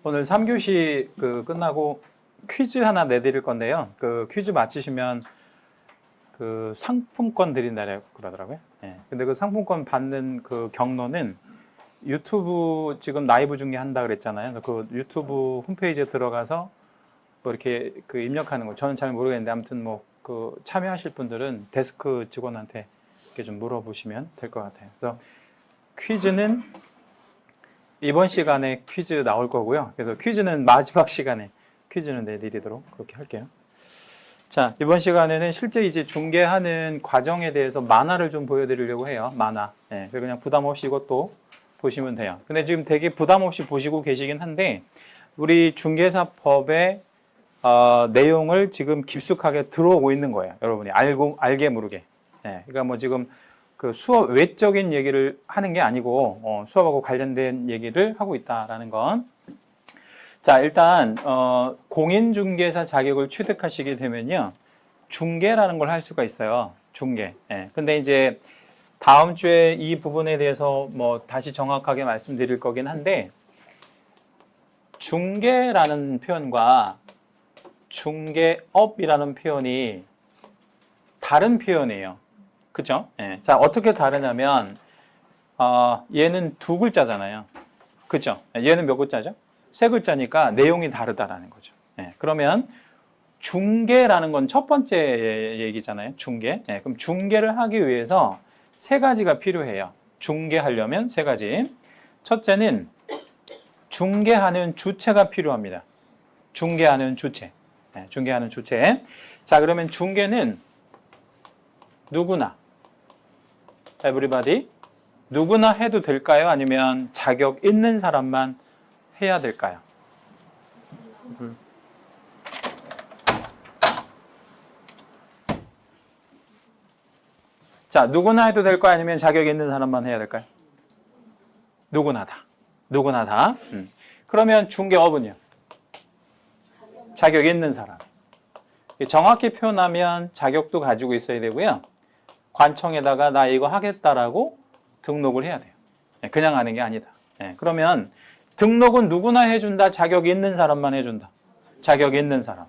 오늘 3교시 끝나고 퀴즈 하나 내드릴 건데요. 그 퀴즈 맞히시면 그 상품권 드린다고 그러더라고요. 예. 근데 그 상품권 받는 그 경로는 유튜브 지금 라이브 중계한다 그랬잖아요. 그 유튜브 홈페이지에 들어가서 뭐 이렇게 그 입력하는 거 저는 잘 모르겠는데 아무튼 뭐 그 참여하실 분들은 데스크 직원한테 이렇게 좀 물어보시면 될 것 같아요. 그래서 퀴즈는 이번 시간에 퀴즈 나올 거고요. 그래서 퀴즈는 마지막 시간에 퀴즈는 내드리도록 그렇게 할게요. 자, 이번 시간에는 실제 이제 중계하는 과정에 대해서 만화를 좀 보여드리려고 해요. 만화. 예, 그냥 부담 없이 이것도 보시면 돼요. 근데 지금 되게 부담 없이 보시고 계시긴 한데 우리 중개사법의 내용을 지금 깊숙하게 들어오고 있는 거예요. 여러분이 알게 모르게. 예, 그러니까 뭐 지금 그 수업 외적인 얘기를 하는 게 아니고 수업하고 관련된 얘기를 하고 있다라는 건. 자, 일단 공인중개사 자격을 취득하시게 되면요, 중개라는 걸 할 수가 있어요. 중개. 예. 근데 이제 다음 주에 이 부분에 대해서 뭐 다시 정확하게 말씀드릴 거긴 한데 중개라는 표현과 중개업이라는 표현이 다른 표현이에요. 그죠? 예. 자, 어떻게 다르냐면 얘는 두 글자잖아요. 그죠? 얘는 몇 글자죠? 세 글자니까 내용이 다르다라는 거죠. 예. 그러면 중개라는 건 첫 번째 얘기잖아요. 중개. 예. 그럼 중개를 하기 위해서 세 가지가 필요해요. 중개하려면 세 가지. 첫째는 중개하는 주체가 필요합니다. 중개하는 주체. 예. 중개하는 주체. 자, 그러면 중개는 누구나, everybody, 누구나 해도 될까요? 아니면 자격 있는 사람만 해야 될까요? 자, 누구나 해도 될까요? 아니면 자격 있는 사람만 해야 될까요? 누구나 다. 누구나 다. 그러면 중개업은요? 자격 있는 사람. 정확히 표현하면 자격도 가지고 있어야 되고요. 관청에다가 나 이거 하겠다라고 등록을 해야 돼요. 그냥 하는 게 아니다. 그러면 등록은 누구나 해준다. 자격 있는 사람만 해준다. 자격 있는 사람.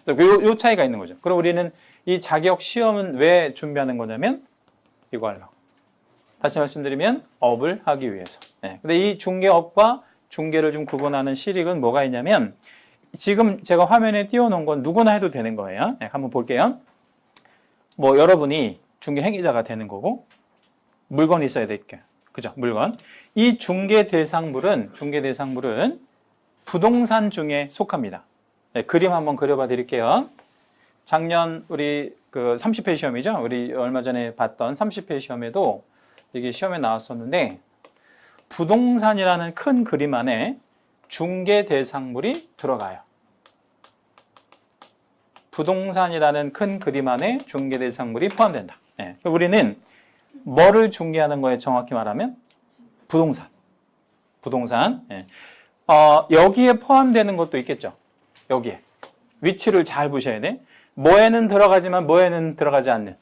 요 차이가 있는 거죠. 그럼 우리는 이 자격 시험은 왜 준비하는 거냐면 이거 하려고. 다시 말씀드리면 업을 하기 위해서. 근데 이 중개업과 중개를 좀 구분하는 실익은 뭐가 있냐면 지금 제가 화면에 띄워놓은 건 누구나 해도 되는 거예요. 한번 볼게요. 뭐 여러분이 중개 행위자가 되는 거고 물건이 있어야 될게요. 그죠? 물건. 이 중개 대상물은 부동산 중에 속합니다. 그림 한번 그려봐 드릴게요. 작년 우리 그 30회 시험이죠? 우리 얼마 전에 봤던 30회 시험에도 이게 시험에 나왔었는데 부동산이라는 큰 그림 안에 중개 대상물이 들어가요. 부동산이라는 큰 그림 안에 중개 대상물이 포함된다. 우리는 뭐를 중개하는 거예요? 정확히 말하면 부동산. 여기에 포함되는 것도 있겠죠. 여기에 위치를 잘 보셔야 돼. 뭐에는 들어가지만 뭐에는 들어가지 않는.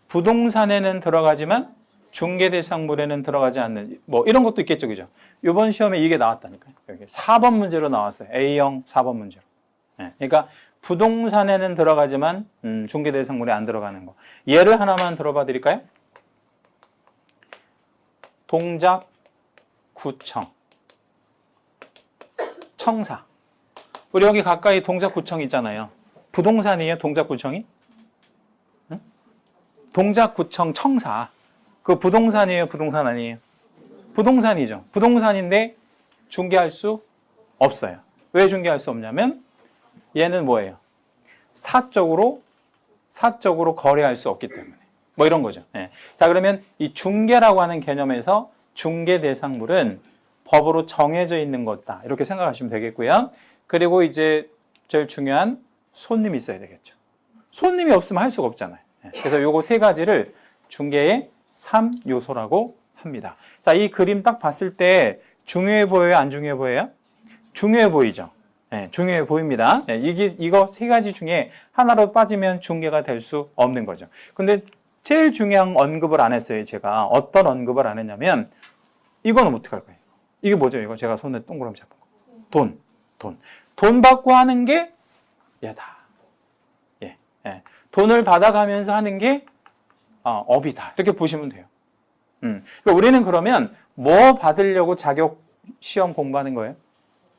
부동산에는 들어가지만 중개 대상물에는 들어가지 않는. 뭐 이런 것도 있겠죠, 그죠? 이번 시험에 이게 나왔다니까요. 여기 4번 문제로 나왔어요. A형 4번 문제로. 그러니까 부동산에는 들어가지만 중개 대상물에 안 들어가는 거. 예를 하나만 들어봐 드릴까요? 동작구청, 청사. 우리 여기 가까이 동작구청 있잖아요. 부동산이에요, 동작구청이? 응? 동작구청 청사. 그 부동산이에요, 부동산 아니에요? 부동산이죠. 부동산인데 중개할 수 없어요. 왜 중개할 수 없냐면 얘는 뭐예요? 사적으로 거래할 수 없기 때문에. 뭐 이런 거죠. 자, 그러면 이 중개라고 하는 개념에서 중개 대상물은 법으로 정해져 있는 것이다. 이렇게 생각하시면 되겠고요. 그리고 이제 제일 중요한 손님이 있어야 되겠죠. 손님이 없으면 할 수가 없잖아요. 그래서 요거 세 가지를 중개의 3요소라고 합니다. 자, 이 그림 딱 봤을 때 중요해 보여요? 안 중요해 보여요? 중요해 보이죠? 중요해 보입니다. 이거 세 가지 중에 하나로 빠지면 중개가 될 수 없는 거죠. 근데 제일 중요한 언급을 안 했어요, 제가. 어떤 언급을 안 했냐면, 이거는 어떻게 할 거예요? 이게 뭐죠? 이거 제가 손에 동그라미 잡은 거. 돈. 돈 받고 하는 게 얘다. 예. 돈을 받아가면서 하는 게 업이다. 이렇게 보시면 돼요. 그러니까 우리는 그러면 뭐 받으려고 자격 시험 공부하는 거예요?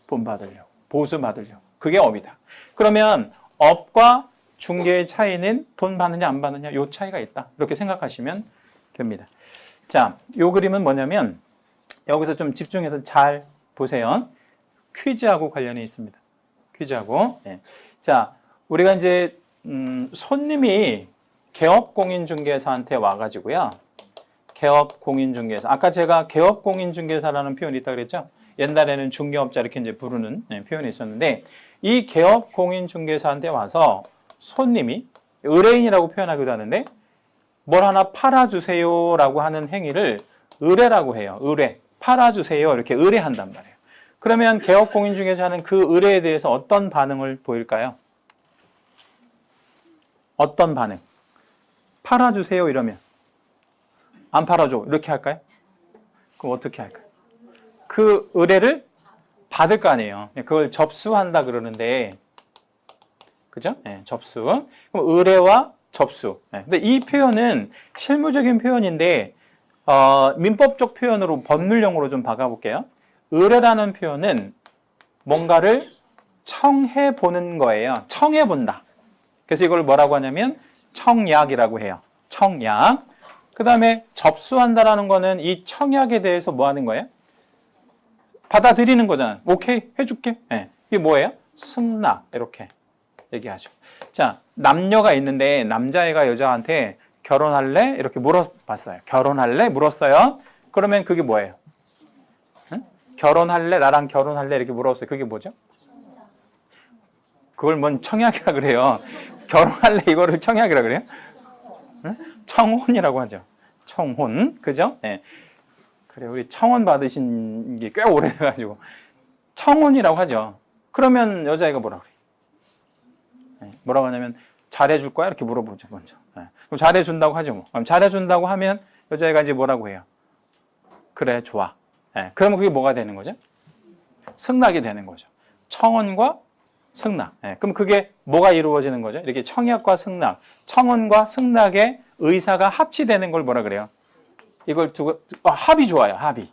돈 받으려고. 보수 받으려고. 그게 업이다. 그러면 업과 중개의 차이는 돈 받느냐 안 받느냐 요 차이가 있다. 이렇게 생각하시면 됩니다. 자, 요 그림은 뭐냐면 여기서 좀 집중해서 잘 보세요. 퀴즈하고 관련이 있습니다. 퀴즈하고. 네. 자, 우리가 이제 손님이 개업공인중개사한테 와가지고요. 개업공인중개사. 아까 제가 개업공인중개사라는 표현이 있다고 그랬죠? 옛날에는 중개업자 이렇게 이제 부르는 표현이 있었는데 이 개업공인중개사한테 와서 손님이 의뢰인이라고 표현하기도 하는데 뭘 하나 팔아주세요라고 하는 행위를 의뢰라고 해요. 의뢰. 팔아주세요. 이렇게 의뢰한단 말이에요. 그러면 개업공인중개사는 그 의뢰에 대해서 어떤 반응을 보일까요? 어떤 반응? 팔아주세요 이러면 안 팔아줘 이렇게 할까요? 그럼 어떻게 할까요? 그 의뢰를 받을 거 아니에요. 그걸 접수한다 그러는데 그죠? 네, 접수. 그럼 의뢰와 접수. 네, 근데 이 표현은 실무적인 표현인데 민법적 표현으로 법률용어로 좀 박아볼게요. 의뢰라는 표현은 뭔가를 청해 보는 거예요. 청해 본다. 그래서 이걸 뭐라고 하냐면 청약이라고 해요. 청약. 그 다음에 접수한다라는 거는 이 청약에 대해서 뭐 하는 거예요? 받아들이는 거잖아요. 오케이, 해줄게. 네. 이게 뭐예요? 승낙. 이렇게 얘기하죠. 자, 남녀가 있는데 남자애가 여자한테 결혼할래? 이렇게 물어봤어요. 결혼할래? 물었어요. 그러면 그게 뭐예요? 응? 결혼할래? 나랑 결혼할래? 이렇게 물었어요. 그게 뭐죠? 그걸 뭔 청약이라 그래요. 결혼할래? 이거를 청약이라 그래요? 응? 청혼이라고 하죠. 청혼. 그죠? 네. 그래, 우리 청혼 받으신 게 꽤 오래돼가지고. 청혼이라고 하죠. 그러면 여자애가 뭐라 그래요? 네. 뭐라고 하냐면, 잘해줄 거야? 이렇게 물어보죠, 먼저. 네. 그럼 잘해준다고 하죠, 뭐. 그럼 잘해준다고 하면 여자애가 이제 뭐라고 해요? 그래, 좋아. 네. 그러면 그게 뭐가 되는 거죠? 승낙이 되는 거죠. 청혼과 승낙. 네. 그럼 그게 뭐가 이루어지는 거죠? 이렇게 청약과 승낙, 청혼과 승낙의 의사가 합치되는 걸 뭐라 그래요? 이걸 두고 합의 좋아요. 합의.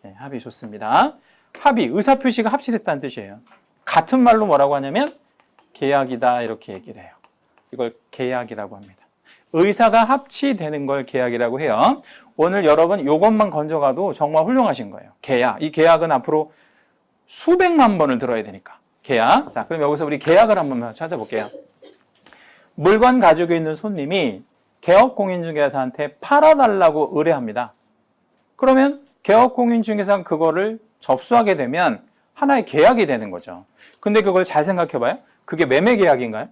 네, 합의 좋습니다. 합의, 의사표시가 합치됐다는 뜻이에요. 같은 말로 뭐라고 하냐면 계약이다 이렇게 얘기를 해요. 이걸 계약이라고 합니다. 의사가 합치되는 걸 계약이라고 해요. 오늘 여러분 이것만 건져가도 정말 훌륭하신 거예요. 계약. 이 계약은 앞으로 수백만 번을 들어야 되니까. 계약. 자, 그럼 여기서 우리 계약을 한번 찾아볼게요. 물건 가지고 있는 손님이 개업공인중개사한테 팔아달라고 의뢰합니다. 그러면 개업공인중개사가 그거를 접수하게 되면 하나의 계약이 되는 거죠. 근데 그걸 잘 생각해봐요. 그게 매매계약인가요?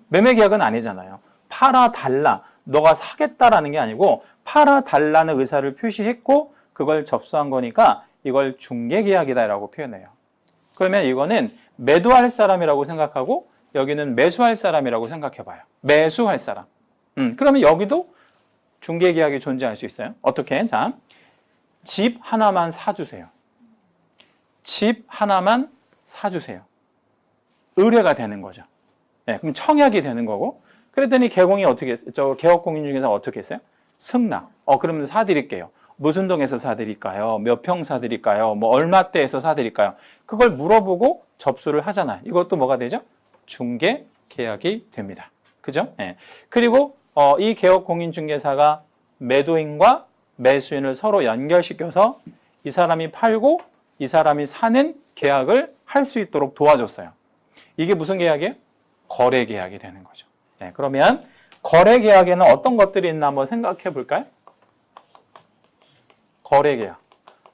매매계약은 아니잖아요. 팔아달라. 너가 사겠다라는 게 아니고 팔아달라는 의사를 표시했고 그걸 접수한 거니까 이걸 중개계약이다라고 표현해요. 그러면 이거는 매도할 사람이라고 생각하고 여기는 매수할 사람이라고 생각해봐요. 매수할 사람. 그러면 여기도 중개계약이 존재할 수 있어요. 어떻게? 자, 집 하나만 사주세요. 집 하나만 사주세요. 의뢰가 되는 거죠. 네, 그럼 청약이 되는 거고. 그랬더니 개공이 어떻게 했어요? 개업공인중개사 어떻게 했어요? 승낙. 그러면 사드릴게요. 무슨 동에서 사드릴까요? 몇 평 사드릴까요? 뭐 얼마대에서 사드릴까요? 그걸 물어보고 접수를 하잖아요. 이것도 뭐가 되죠? 중개 계약이 됩니다. 그죠? 네. 그리고 이 개업공인중개사가 매도인과 매수인을 서로 연결시켜서 이 사람이 팔고 이 사람이 사는 계약을 할 수 있도록 도와줬어요. 이게 무슨 계약이에요? 거래 계약이 되는 거죠. 네, 그러면 거래 계약에는 어떤 것들이 있나 한번 생각해 볼까요? 거래 계약.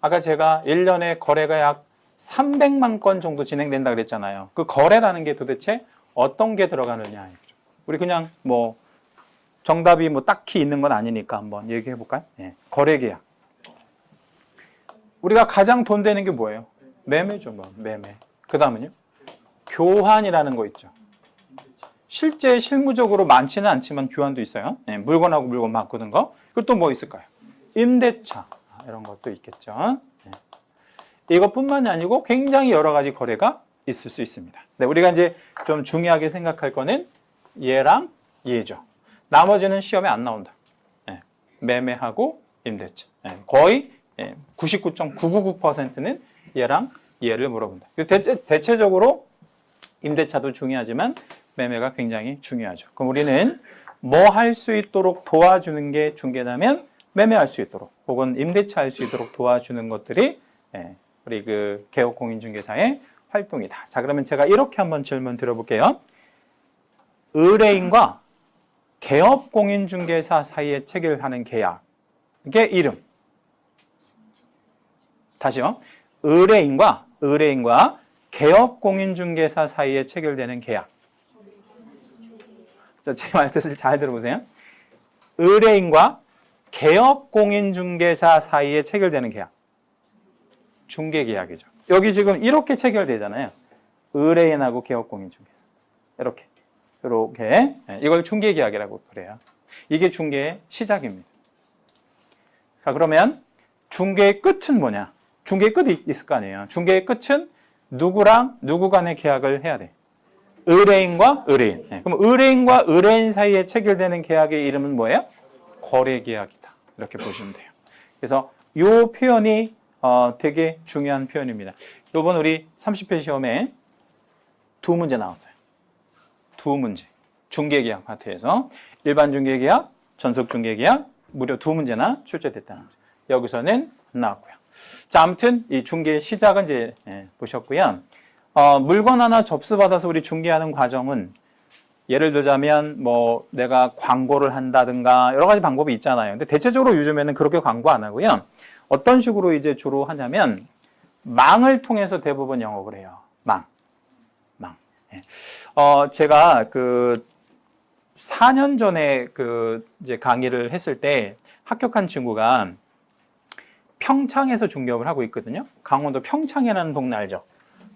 아까 제가 1년에 거래가 약 300만 건 정도 진행된다 그랬잖아요. 그 거래라는 게 도대체 어떤 게 들어가느냐. 우리 그냥 뭐 정답이 뭐 딱히 있는 건 아니니까 한번 얘기해 볼까요? 네, 거래 계약. 우리가 가장 돈 되는 게 뭐예요? 매매죠, 뭐 매매. 그 다음은요? 교환이라는 거 있죠. 실제 실무적으로 많지는 않지만 교환도 있어요. 네, 물건하고 물건 바꾸는 거. 그리고 또 뭐 있을까요? 임대차. 이런 것도 있겠죠. 네. 이것뿐만이 아니고 굉장히 여러 가지 거래가 있을 수 있습니다. 네, 우리가 이제 좀 중요하게 생각할 거는 얘랑 얘죠. 나머지는 시험에 안 나온다. 네, 매매하고 임대차. 네, 거의 99.999%는 얘랑 얘를 물어본다. 대체적으로 임대차도 중요하지만 매매가 굉장히 중요하죠. 그럼 우리는 뭐 할 수 있도록 도와주는 게 중개라면 매매할 수 있도록 혹은 임대차 할 수 있도록 도와주는 것들이 우리 그 개업공인중개사의 활동이다. 자, 그러면 제가 이렇게 한번 질문 드려볼게요. 의뢰인과 개업공인중개사 사이에 체결하는 계약의 이름. 다시요. 의뢰인과 개업공인중개사 사이에 체결되는 계약. 제 말 뜻을 잘 들어보세요. 의뢰인과 개업공인중개사 사이에 체결되는 계약. 중개계약이죠. 여기 지금 이렇게 체결되잖아요. 의뢰인하고 개업공인중개사. 이렇게. 이걸 중개계약이라고 그래요. 이게 중개의 시작입니다. 자, 그러면 중개의 끝은 뭐냐? 중개의 끝이 있을 거 아니에요. 중개의 끝은 누구랑 누구 간의 계약을 해야 돼? 의뢰인과 의뢰인. 그럼 의뢰인과 의뢰인 사이에 체결되는 계약의 이름은 뭐예요? 거래계약이다. 이렇게 보시면 돼요. 그래서 이 표현이 되게 중요한 표현입니다. 이번 우리 30회 시험에 두 문제 나왔어요. 두 문제. 중개계약 파트에서 일반 중개계약, 전속 중개계약 무려 두 문제나 출제됐다는 거죠. 여기서는 안 나왔고요. 자, 아무튼 이 중개의 시작은 이제 보셨고요. 물건 하나 접수받아서 우리 중개하는 과정은 예를 들자면 뭐 내가 광고를 한다든가 여러 가지 방법이 있잖아요. 근데 대체적으로 요즘에는 그렇게 광고 안 하고요. 어떤 식으로 이제 주로 하냐면 망을 통해서 대부분 영업을 해요. 망. 제가 그 4년 전에 그 이제 강의를 했을 때 합격한 친구가 평창에서 중개업을 하고 있거든요. 강원도 평창이라는 동네 알죠?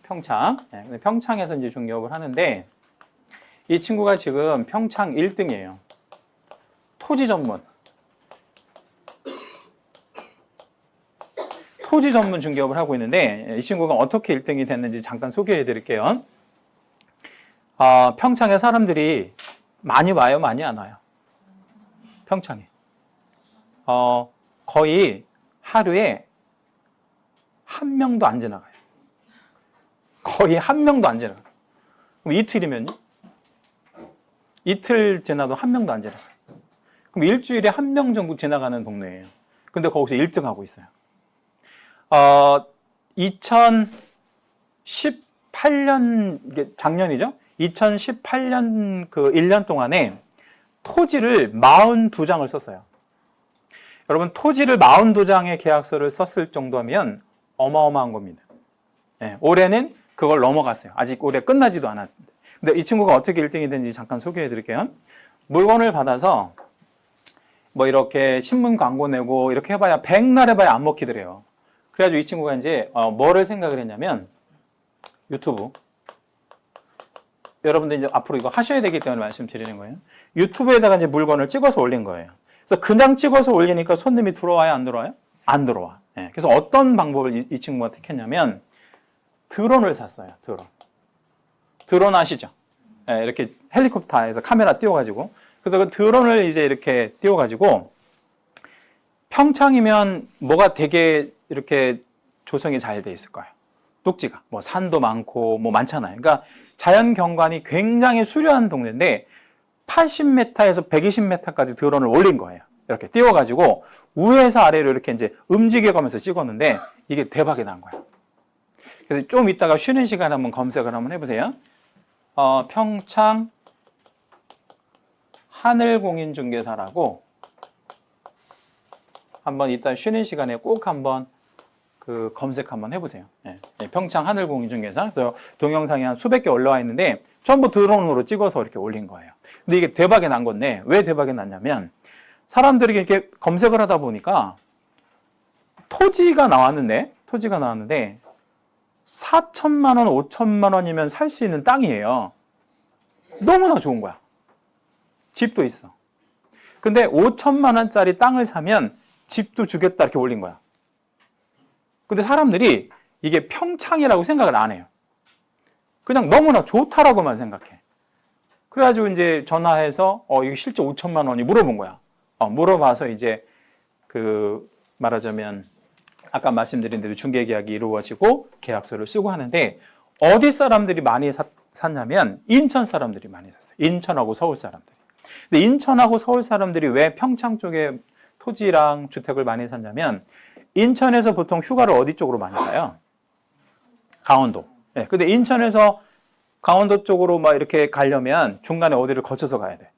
평창. 평창에서 이제 중개업을 하는데 이 친구가 지금 평창 1등이에요. 토지 전문 중개업을 하고 있는데 이 친구가 어떻게 1등이 됐는지 잠깐 소개해 드릴게요. 평창에 사람들이 많이 와요, 많이 안 와요? 평창에. 거의 하루에 한 명도 안 지나가요. 거의 한 명도 안 지나가요. 그럼 이틀이면요? 이틀 지나도 한 명도 안 지나가요. 그럼 일주일에 한 명 정도 지나가는 동네예요. 근데 거기서 1등하고 있어요. 2018년, 이게 작년이죠? 2018년 그 1년 동안에 토지를 42장을 썼어요. 여러분, 토지를 42장의 계약서를 썼을 정도면 어마어마한 겁니다. 올해는 그걸 넘어갔어요. 아직 올해 끝나지도 않았는데. 근데 이 친구가 어떻게 1등이 됐는지 잠깐 소개해 드릴게요. 물건을 받아서 뭐 이렇게 신문 광고 내고 이렇게 해봐야 백날 해봐야 안 먹히더래요. 그래가지고 이 친구가 이제 뭐를 생각을 했냐면 유튜브. 여러분들 이제 앞으로 이거 하셔야 되기 때문에 말씀드리는 거예요. 유튜브에다가 이제 물건을 찍어서 올린 거예요. 그래서 그냥 찍어서 올리니까 손님이 들어와요, 안 들어와요? 안 들어와. 그래서 어떤 방법을 이 친구가 택했냐면 드론을 샀어요. 드론 아시죠? 이렇게 헬리콥터에서 카메라 띄워가지고 그래서 그 드론을 이제 이렇게 띄워가지고 평창이면 뭐가 되게 이렇게 조성이 잘 돼 있을 거예요. 녹지가 뭐 산도 많고 뭐 많잖아요. 그러니까 자연 경관이 굉장히 수려한 동네인데 80m에서 120m까지 드론을 올린 거예요. 이렇게 띄워가지고 위에서 아래로 이렇게 이제 움직여가면서 찍었는데 이게 대박이 난 거예요. 그래서 좀 이따가 쉬는 시간에 한번 검색을 한번 해보세요. 평창 하늘공인중개사라고 한번 이따 쉬는 시간에 꼭 한번 그 검색 한번 해보세요. 평창 하늘공인중개사. 그래서 동영상이 한 수백 개 올라와 있는데 전부 드론으로 찍어서 이렇게 올린 거예요. 근데 이게 대박이 난 건데 왜 대박이 났냐면 사람들이 이렇게 검색을 하다 보니까 토지가 나왔는데 4천만 원, 5천만 원이면 살 수 있는 땅이에요. 너무나 좋은 거야. 집도 있어. 근데 5천만 원짜리 땅을 사면 집도 주겠다 이렇게 올린 거야. 근데 사람들이 이게 평창이라고 생각을 안 해요. 그냥 너무나 좋다라고만 생각해. 그래가지고 이제 전화해서 이게 실제 5천만 원이 물어본 거야. 물어봐서 이제 그 말하자면 아까 말씀드린 대로 중개계약이 이루어지고 계약서를 쓰고 하는데 어디 사람들이 많이 샀냐면 인천 사람들이 많이 샀어요. 인천하고 서울 사람들이. 근데 인천하고 서울 사람들이 왜 평창 쪽에 토지랑 주택을 많이 샀냐면 인천에서 보통 휴가를 어디 쪽으로 많이 가요? 강원도. 네, 근데 인천에서 강원도 쪽으로 막 이렇게 가려면 중간에 어디를 거쳐서 가야 돼?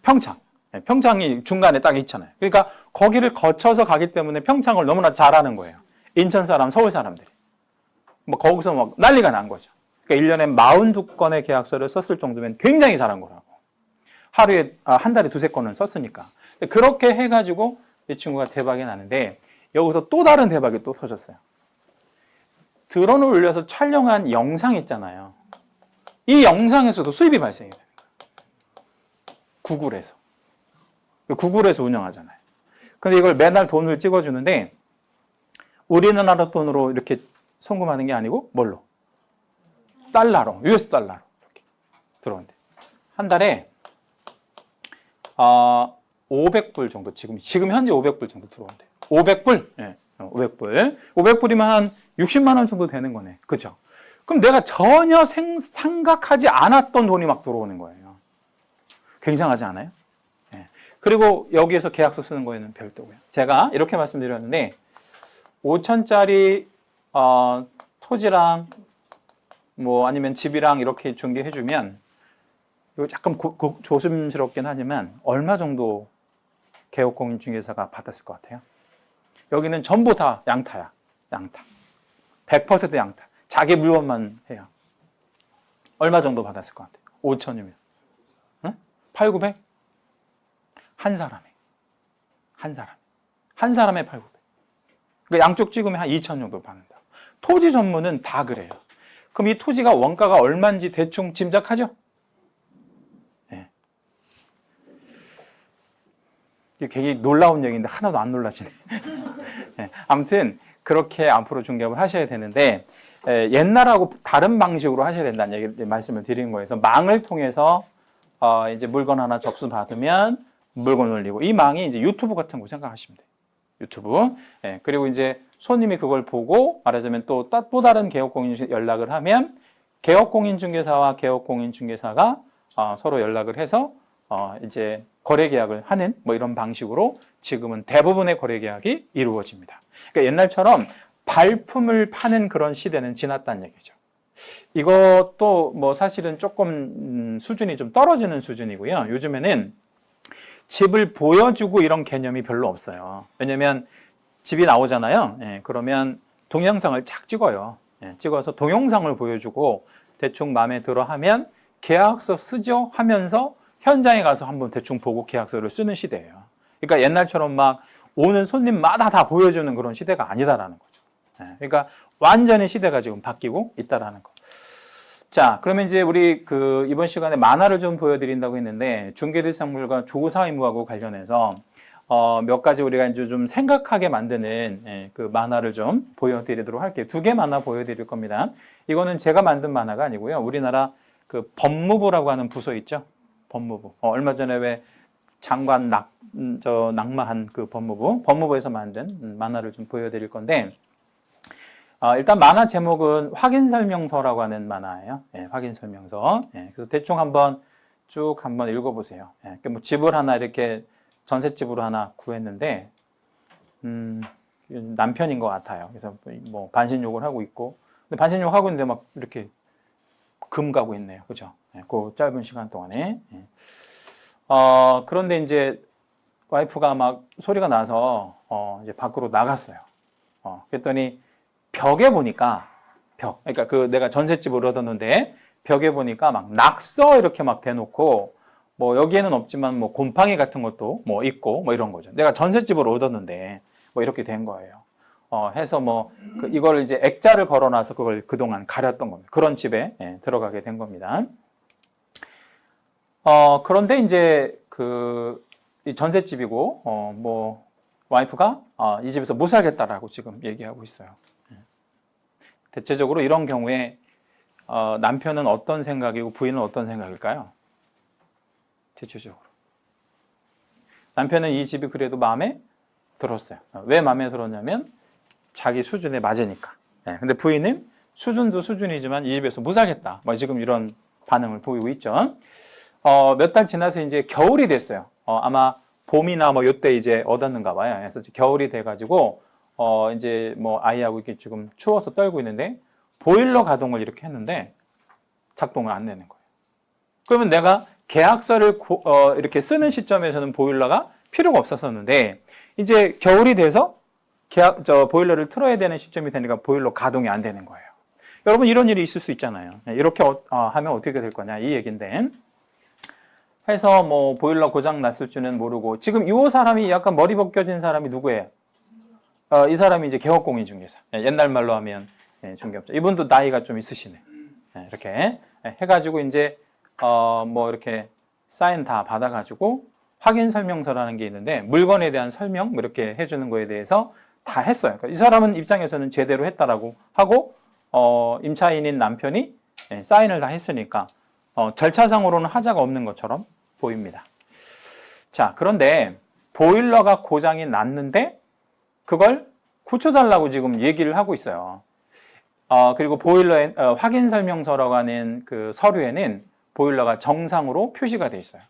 평창. 네, 평창이 중간에 딱 있잖아요. 그러니까 거기를 거쳐서 가기 때문에 평창을 너무나 잘하는 거예요. 인천 사람, 서울 사람들이. 뭐 거기서 막 난리가 난 거죠. 그러니까 1년에 42건의 계약서를 썼을 정도면 굉장히 잘한 거라고. 하루에, 한 달에 2-3건은 썼으니까. 그렇게 해가지고 이 친구가 대박이 나는데 여기서 또 다른 대박이 또 터졌어요. 드론을 올려서 촬영한 영상 있잖아요. 이 영상에서도 수입이 발생이 돼요. 구글에서 운영하잖아요. 근데 이걸 매달 돈을 찍어주는데 우리나라 돈으로 이렇게 송금하는 게 아니고 뭘로? 달러로, US 달러로 이렇게 들어온대. 한 달에 500불 정도 지금 현재 500불 정도 들어온대. 500불? 네, 500불. 500불이면 한 60만 원 정도 되는 거네. 그죠? 그럼 내가 전혀 생각하지 않았던 돈이 막 들어오는 거예요. 굉장하지 않아요? 네. 그리고 여기에서 계약서 쓰는 거에는 별도고요. 제가 이렇게 말씀드렸는데 5천짜리 토지랑 뭐 아니면 집이랑 이렇게 중개해주면 이거 약간 조심스럽긴 하지만 얼마 정도 개업공인중개사가 받았을 것 같아요? 여기는 전부 다 양타야. 양타. 100% 양타. 자기 물건만 해요. 얼마 정도 받았을 것 같아요? 5천이면. 응? 8, 900? 한 사람에. 한 사람에 8, 900. 그러니까 양쪽 찍으면 한 2천 정도 받는다. 토지 전문은 다 그래요. 그럼 이 토지가 원가가 얼마인지 대충 짐작하죠? 네. 이게 굉장히 놀라운 얘기인데 하나도 안 놀라시네. 네. 아무튼 그렇게 앞으로 중개업을 하셔야 되는데 옛날하고 다른 방식으로 하셔야 된다는 얘기 말씀을 드린 거예요. 그래서 망을 통해서 이제 물건 하나 접수 받으면 물건 올리고 이 망이 이제 유튜브 같은 거 생각하시면 돼요. 유튜브. 예, 그리고 이제 손님이 그걸 보고 말하자면 또 다른 개업공인 연락을 하면 개업공인중개사와 개업공인중개사가 서로 연락을 해서 이제 거래계약을 하는 뭐 이런 방식으로 지금은 대부분의 거래계약이 이루어집니다. 그러니까 옛날처럼 발품을 파는 그런 시대는 지났다는 얘기죠. 이것도 뭐 사실은 조금 수준이 좀 떨어지는 수준이고요. 요즘에는 집을 보여주고 이런 개념이 별로 없어요. 왜냐면 집이 나오잖아요. 예, 그러면 동영상을 쫙 찍어요. 예, 찍어서 동영상을 보여주고 대충 마음에 들어 하면 계약서 쓰죠 하면서 현장에 가서 한번 대충 보고 계약서를 쓰는 시대예요. 그러니까 옛날처럼 막 오는 손님마다 다 보여주는 그런 시대가 아니다라는 거죠. 예, 그러니까 완전히 시대가 지금 바뀌고 있다라는 거. 자, 그러면 이제 우리 이번 시간에 만화를 좀 보여드린다고 했는데 중개대상물과 조사 의무하고 관련해서 몇 가지 우리가 이제 좀 생각하게 만드는 그 만화를 좀 보여드리도록 할게요. 2개 만화 보여드릴 겁니다. 이거는 제가 만든 만화가 아니고요. 우리나라 그 법무부라고 하는 부서 있죠. 법무부. 얼마 전에 왜 장관 낙마한 그 법무부에서 만든 만화를 좀 보여드릴 건데. 일단 만화 제목은 확인설명서라고 하는 만화예요. 예, 확인설명서. 예, 그래서 대충 한번 읽어보세요. 예, 뭐 집을 하나 이렇게 전셋집으로 하나 구했는데 남편인 것 같아요. 그래서 뭐 반신욕을 하고 있고, 근데 반신욕 하고 있는데 막 이렇게 금 가고 있네요. 그죠? 예, 그 짧은 시간 동안에. 예. 그런데 이제 와이프가 막 소리가 나서 이제 밖으로 나갔어요. 그랬더니 벽에 보니까 그러니까 내가 전셋집을 얻었는데 벽에 보니까 막 낙서 이렇게 막 대놓고 뭐 여기에는 없지만 뭐 곰팡이 같은 것도 뭐 있고 뭐 이런 거죠. 내가 전셋집을 얻었는데 뭐 이렇게 된 거예요. 해서 뭐 이걸 이제 액자를 걸어놔서 그걸 그동안 가렸던 겁니다. 그런 집에 들어가게 된 겁니다. 그런데 이제 이 전셋집이고 뭐 와이프가 이 집에서 못 살겠다라고 지금 얘기하고 있어요. 대체적으로 이런 경우에 남편은 어떤 생각이고 부인은 어떤 생각일까요? 대체적으로 남편은 이 집이 그래도 마음에 들었어요. 왜 마음에 들었냐면 자기 수준에 맞으니까. 근데 부인은 수준도 수준이지만 이 집에서 못 살겠다. 뭐 지금 이런 반응을 보이고 있죠. 몇 달 지나서 이제 겨울이 됐어요. 아마 봄이나 뭐 요때 이제 얻었는가 봐요. 그래서 겨울이 돼가지고 이제 뭐 아이하고 이렇게 지금 추워서 떨고 있는데 보일러 가동을 이렇게 했는데 작동을 안 되는 거예요. 그러면 내가 계약서를 이렇게 쓰는 시점에서는 보일러가 필요가 없었었는데 이제 겨울이 돼서 보일러를 틀어야 되는 시점이 되니까 보일러 가동이 안 되는 거예요. 여러분 이런 일이 있을 수 있잖아요. 이렇게 하면 어떻게 될 거냐 이 얘긴데 해서 뭐 보일러 고장 났을 줄은 모르고 지금 이 사람이 약간 머리 벗겨진 사람이 누구예요? 이 사람이 이제 개업공인중개사. 옛날 말로 하면 중개업자. 이분도 나이가 좀 있으시네. 이렇게 해가지고 이제 뭐 이렇게 사인 다 받아가지고 확인 설명서라는 게 있는데 물건에 대한 설명 뭐 이렇게 해주는 거에 대해서 다 했어요. 그러니까 이 사람은 입장에서는 제대로 했다라고 하고 임차인인 남편이 사인을 다 했으니까 절차상으로는 하자가 없는 것처럼 보입니다. 자, 그런데 보일러가 고장이 났는데 그걸 고쳐달라고 지금 얘기를 하고 있어요. 그리고 보일러의 확인 설명서라고 하는 그 서류에는 보일러가 정상으로 표시가 돼 있어요.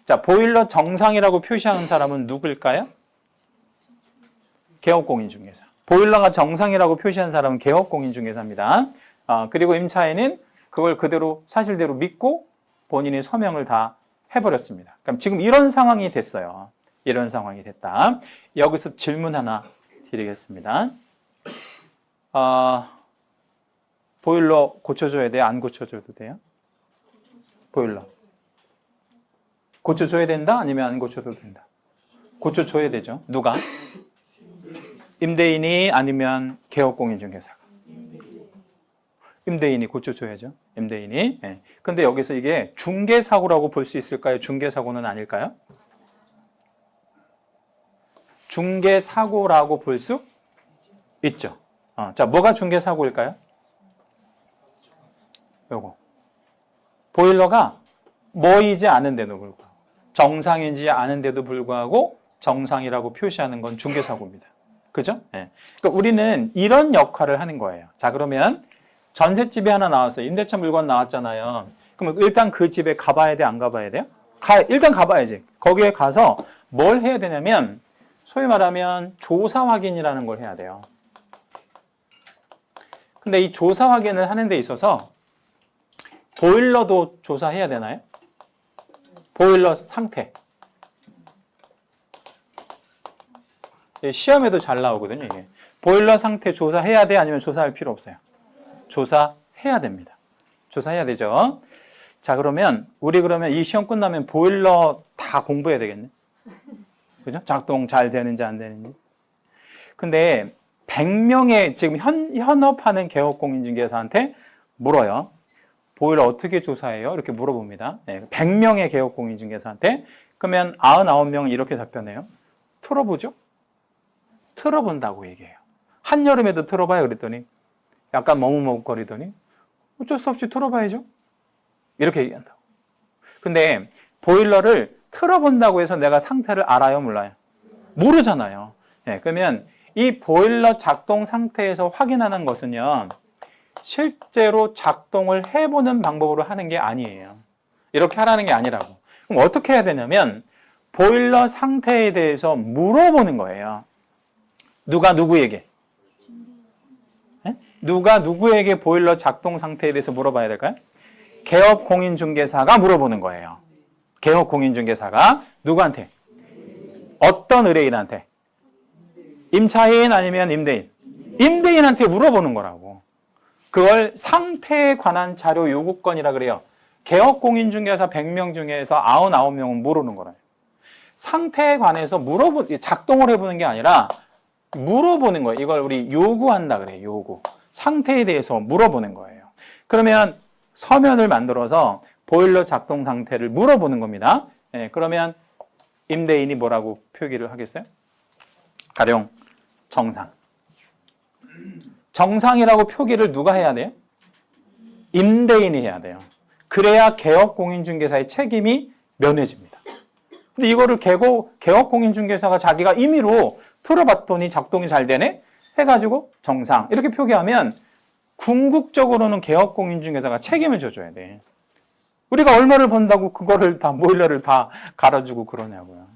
자, 보일러 정상이라고 표시하는 사람은 누구일까요? 개업공인중개사. 보일러가 정상이라고 표시한 사람은 개업공인중개사입니다. 그리고 임차인은 그걸 그대로 사실대로 믿고 본인이 서명을 다 해버렸습니다. 그럼 지금 이런 상황이 됐어요. 이런 상황이 됐다. 여기서 질문 하나 드리겠습니다. 보일러 고쳐줘야 돼요? 안 고쳐줘도 돼요? 보일러 고쳐줘야 된다? 아니면 안 고쳐도 된다? 고쳐줘야 되죠. 누가? 임대인이 아니면 개업공인중개사가? 임대인이 고쳐줘야죠. 임대인이. 근데 여기서 이게 중개사고라고 볼 수 있을까요? 중개사고는 아닐까요? 중개사고라고 볼 수 있죠. 자, 뭐가 중개사고일까요? 요거. 보일러가 뭐이지 않은데도 불구하고 정상이지 않은데도 불구하고 정상이라고 표시하는 건 중개사고입니다. 그죠? 그러니까 우리는 이런 역할을 하는 거예요. 자, 그러면 전셋집이 하나 나왔어요. 임대차 물건 나왔잖아요. 그럼 일단 그 집에 가봐야 돼? 안 가봐야 돼요? 일단 가봐야지. 거기에 가서 뭘 해야 되냐면 소위 말하면 조사 확인이라는 걸 해야 돼요. 근데 이 조사 확인을 하는 데 있어서 보일러도 조사해야 되나요? 보일러 상태. 시험에도 잘 나오거든요, 이게. 보일러 상태 조사해야 돼? 아니면 조사할 필요 없어요? 조사해야 됩니다. 조사해야 되죠. 자, 그러면 그러면 이 시험 끝나면 보일러 다 공부해야 되겠네. 그죠? 작동 잘 되는지 안 되는지. 근데 100명의 지금 현업하는 개업공인중개사한테 물어요. 보일러 어떻게 조사해요? 이렇게 물어봅니다. 100명의 개업공인중개사한테. 그러면 99명은 이렇게 답변해요. 틀어보죠? 틀어본다고 얘기해요. 한여름에도 틀어봐요. 그랬더니 약간 머뭇머뭇거리더니 어쩔 수 없이 틀어봐야죠. 이렇게 얘기한다고. 근데 보일러를 틀어본다고 해서 내가 상태를 알아요? 몰라요? 모르잖아요. 그러면 이 보일러 작동 상태에서 확인하는 것은요. 실제로 작동을 해보는 방법으로 하는 게 아니에요. 이렇게 하라는 게 아니라고. 그럼 어떻게 해야 되냐면 보일러 상태에 대해서 물어보는 거예요. 누가 누구에게? 누가 누구에게 보일러 작동 상태에 대해서 물어봐야 될까요? 개업공인중개사가 물어보는 거예요. 개업공인중개사가 누구한테? 어떤 의뢰인한테? 임차인 아니면 임대인? 임대인한테 물어보는 거라고. 그걸 상태에 관한 자료 요구건이라 그래요. 개업공인중개사 100명 중에서 99명은 모르는 거라요. 상태에 관해서 작동을 해보는 게 아니라 물어보는 거예요. 이걸 우리 요구한다 그래요. 요구. 상태에 대해서 물어보는 거예요. 그러면 서면을 만들어서 보일러 작동 상태를 물어보는 겁니다. 그러면 임대인이 뭐라고 표기를 하겠어요? 가령 정상. 정상이라고 표기를 누가 해야 돼요? 임대인이 해야 돼요. 그래야 개업공인중개사의 책임이 면해집니다. 근데 이거를 개업공인중개사가 자기가 임의로 틀어봤더니 작동이 잘 되네? 해가지고 정상 이렇게 표기하면 궁극적으로는 개업공인중개사가 책임을 져줘야 돼. 우리가 얼마를 번다고 그거를 다 보일러를 다 갈아주고 그러냐고요.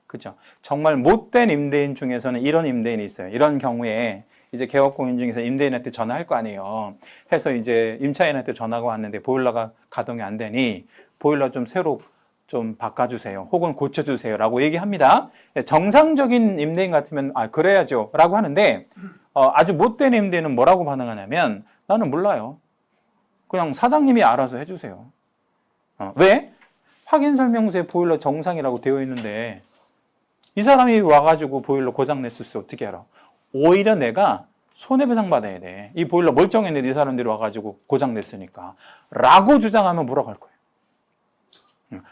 그죠? 정말 못된 임대인 중에서는 이런 임대인이 있어요. 이런 경우에 이제 개업공인중개사 임대인한테 전화할 거 아니에요. 해서 이제 임차인한테 전화가 왔는데 보일러가 가동이 안 되니 보일러 좀 새로 좀 바꿔주세요. 혹은 고쳐주세요. 라고 얘기합니다. 정상적인 임대인 같으면 그래야죠. 라고 하는데 아주 못된 임대인은 뭐라고 반응하냐면 나는 몰라요. 그냥 사장님이 알아서 해주세요. 왜? 확인설명서에 보일러 정상이라고 되어 있는데 이 사람이 와가지고 보일러 고장 냈을 때 어떻게 알아? 오히려 내가 손해배상 받아야 돼. 이 보일러 멀쩡했는데 이 사람들이 와가지고 고장 냈으니까. 라고 주장하면 뭐라고 할 거예요?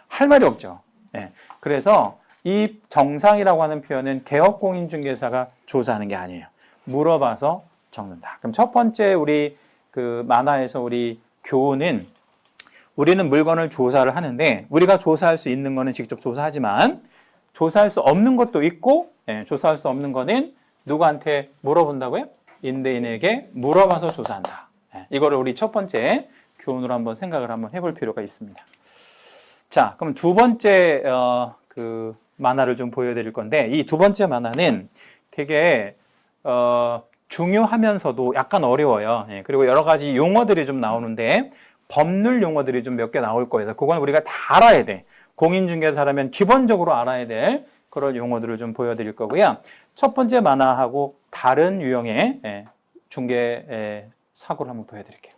할 말이 없죠. 네. 그래서 이 정상이라고 하는 표현은 개업공인중개사가 조사하는 게 아니에요. 물어봐서 적는다. 그럼 첫 번째 우리 그 만화에서 우리 교훈은 우리는 물건을 조사를 하는데 우리가 조사할 수 있는 거는 직접 조사하지만 조사할 수 없는 것도 있고 조사할 수 없는 거는 누구한테 물어본다고요? 임대인에게 물어봐서 조사한다. 이거를 우리 첫 번째 교훈으로 한번 생각을 한번 해볼 필요가 있습니다. 자, 그럼 두 번째 그 만화를 좀 보여드릴 건데 이 두 번째 만화는 되게 중요하면서도 약간 어려워요. 그리고 여러 가지 용어들이 좀 나오는데 법률 용어들이 좀 몇 개 나올 거예요. 그건 우리가 다 알아야 돼. 공인중개사라면 기본적으로 알아야 될 그런 용어들을 좀 보여드릴 거고요. 첫 번째 만화하고 다른 유형의 중개 사고를 한번 보여드릴게요.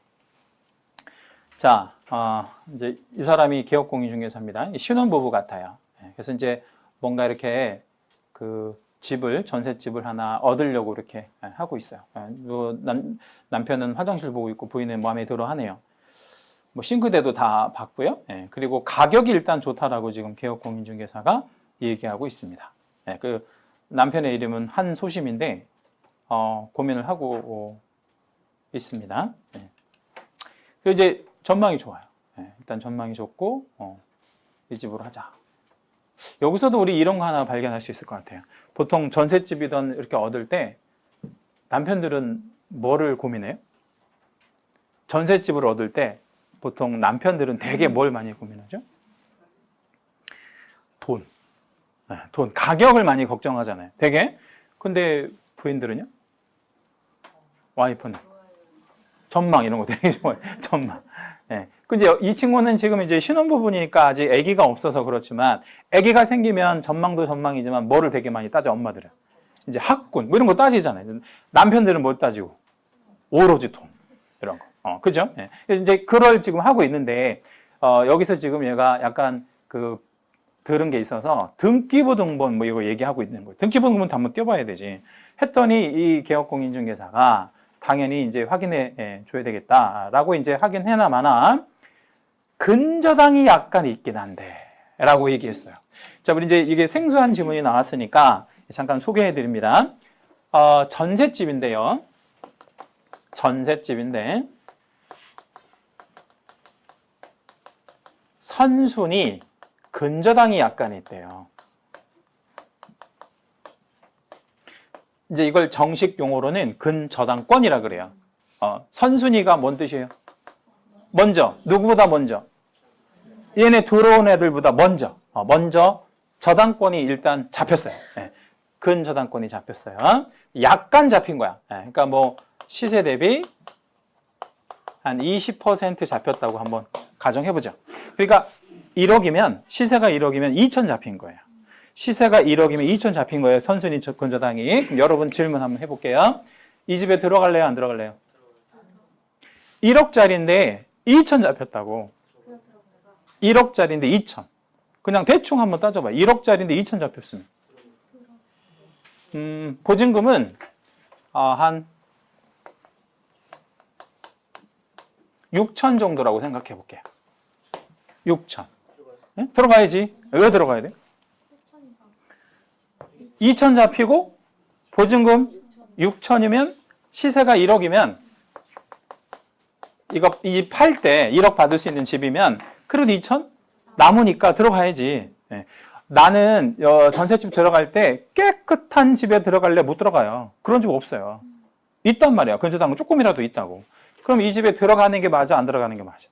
자, 이제 이 사람이 개업공인중개사입니다. 신혼부부 같아요. 그래서 이제 뭔가 이렇게 그 집을 전셋집을 하나 얻으려고 이렇게 하고 있어요. 남편은 화장실 보고 있고 부인은 마음에 들어 하네요. 뭐 싱크대도 다 봤고요. 그리고 가격이 일단 좋다라고 지금 개업공인중개사가 얘기하고 있습니다. 그 남편의 이름은 한소심인데 고민을 하고 있습니다. 그리고 이제 전망이 좋아요. 일단 전망이 좋고 이 집으로 하자. 여기서도 우리 이런 거 하나 발견할 수 있을 것 같아요. 보통 전셋집이든 이렇게 얻을 때 남편들은 뭐를 고민해요? 전셋집을 얻을 때 보통 남편들은 되게 뭘 많이 고민하죠? 돈. 돈. 가격을 많이 걱정하잖아요. 되게. 근데 부인들은요? 와이프는? 전망 이런 거 되게 좋아해요. 전망. 근데 이 친구는 지금 이제 신혼부부니까 아직 아기가 없어서 그렇지만 아기가 생기면 전망도 전망이지만 뭐를 되게 많이 따져 엄마들은. 이제 학군 뭐 이런 거 따지잖아요. 남편들은 뭘 따지고? 오로지 돈. 이런 거. 그죠? 이제 그걸 지금 하고 있는데, 여기서 지금 얘가 약간 들은 게 있어서 등기부등본 뭐 이거 얘기하고 있는 거예요. 등기부등본 한번 띄워봐야 되지. 했더니 이 개업공인중개사가 당연히 이제 확인해 줘야 되겠다라고 이제 확인해나 마나 근저당이 약간 있긴 한데 라고 얘기했어요. 자, 우리 이제 이게 생소한 질문이 나왔으니까 잠깐 소개해 드립니다. 전셋집인데요. 전셋집인데 선순위 근저당이 약간 있대요. 이제 이걸 정식 용어로는 근저당권이라 그래요. 선순위가 뭔 뜻이에요? 먼저. 누구보다 먼저? 얘네 들어온 애들보다 먼저. 먼저 저당권이 일단 잡혔어요. 근저당권이 잡혔어요. 약간 잡힌 거야. 그러니까 뭐 시세 대비 한 20% 잡혔다고 한번 가정해보죠. 그러니까 1억이면 시세가 1억이면 2천 잡힌 거예요. 시세가 1억이면 2천 잡힌 거예요. 선순위 근저당이. 그럼 여러분 질문 한번 해볼게요. 이 집에 들어갈래요? 안 들어갈래요? 1억짜리인데 2천 잡혔다고. 1억짜리인데 2천. 그냥 대충 한번 따져봐요. 1억짜리인데 2천 잡혔으면. 보증금은 한 6천 정도라고 생각해 볼게요. 6천. 네? 들어가야지. 왜 들어가야 돼? 2천 잡히고 보증금 6천이면 시세가 1억이면 이거 이 팔 때 1억 받을 수 있는 집이면 그래도 2천 남으니까 들어가야지. 예. 나는 전셋집 들어갈 때 깨끗한 집에 들어갈래? 못 들어가요. 그런 집 없어요. 있단 말이야. 근저당은 조금이라도 있다고. 그럼 이 집에 들어가는 게 맞아? 안 들어가는 게 맞아?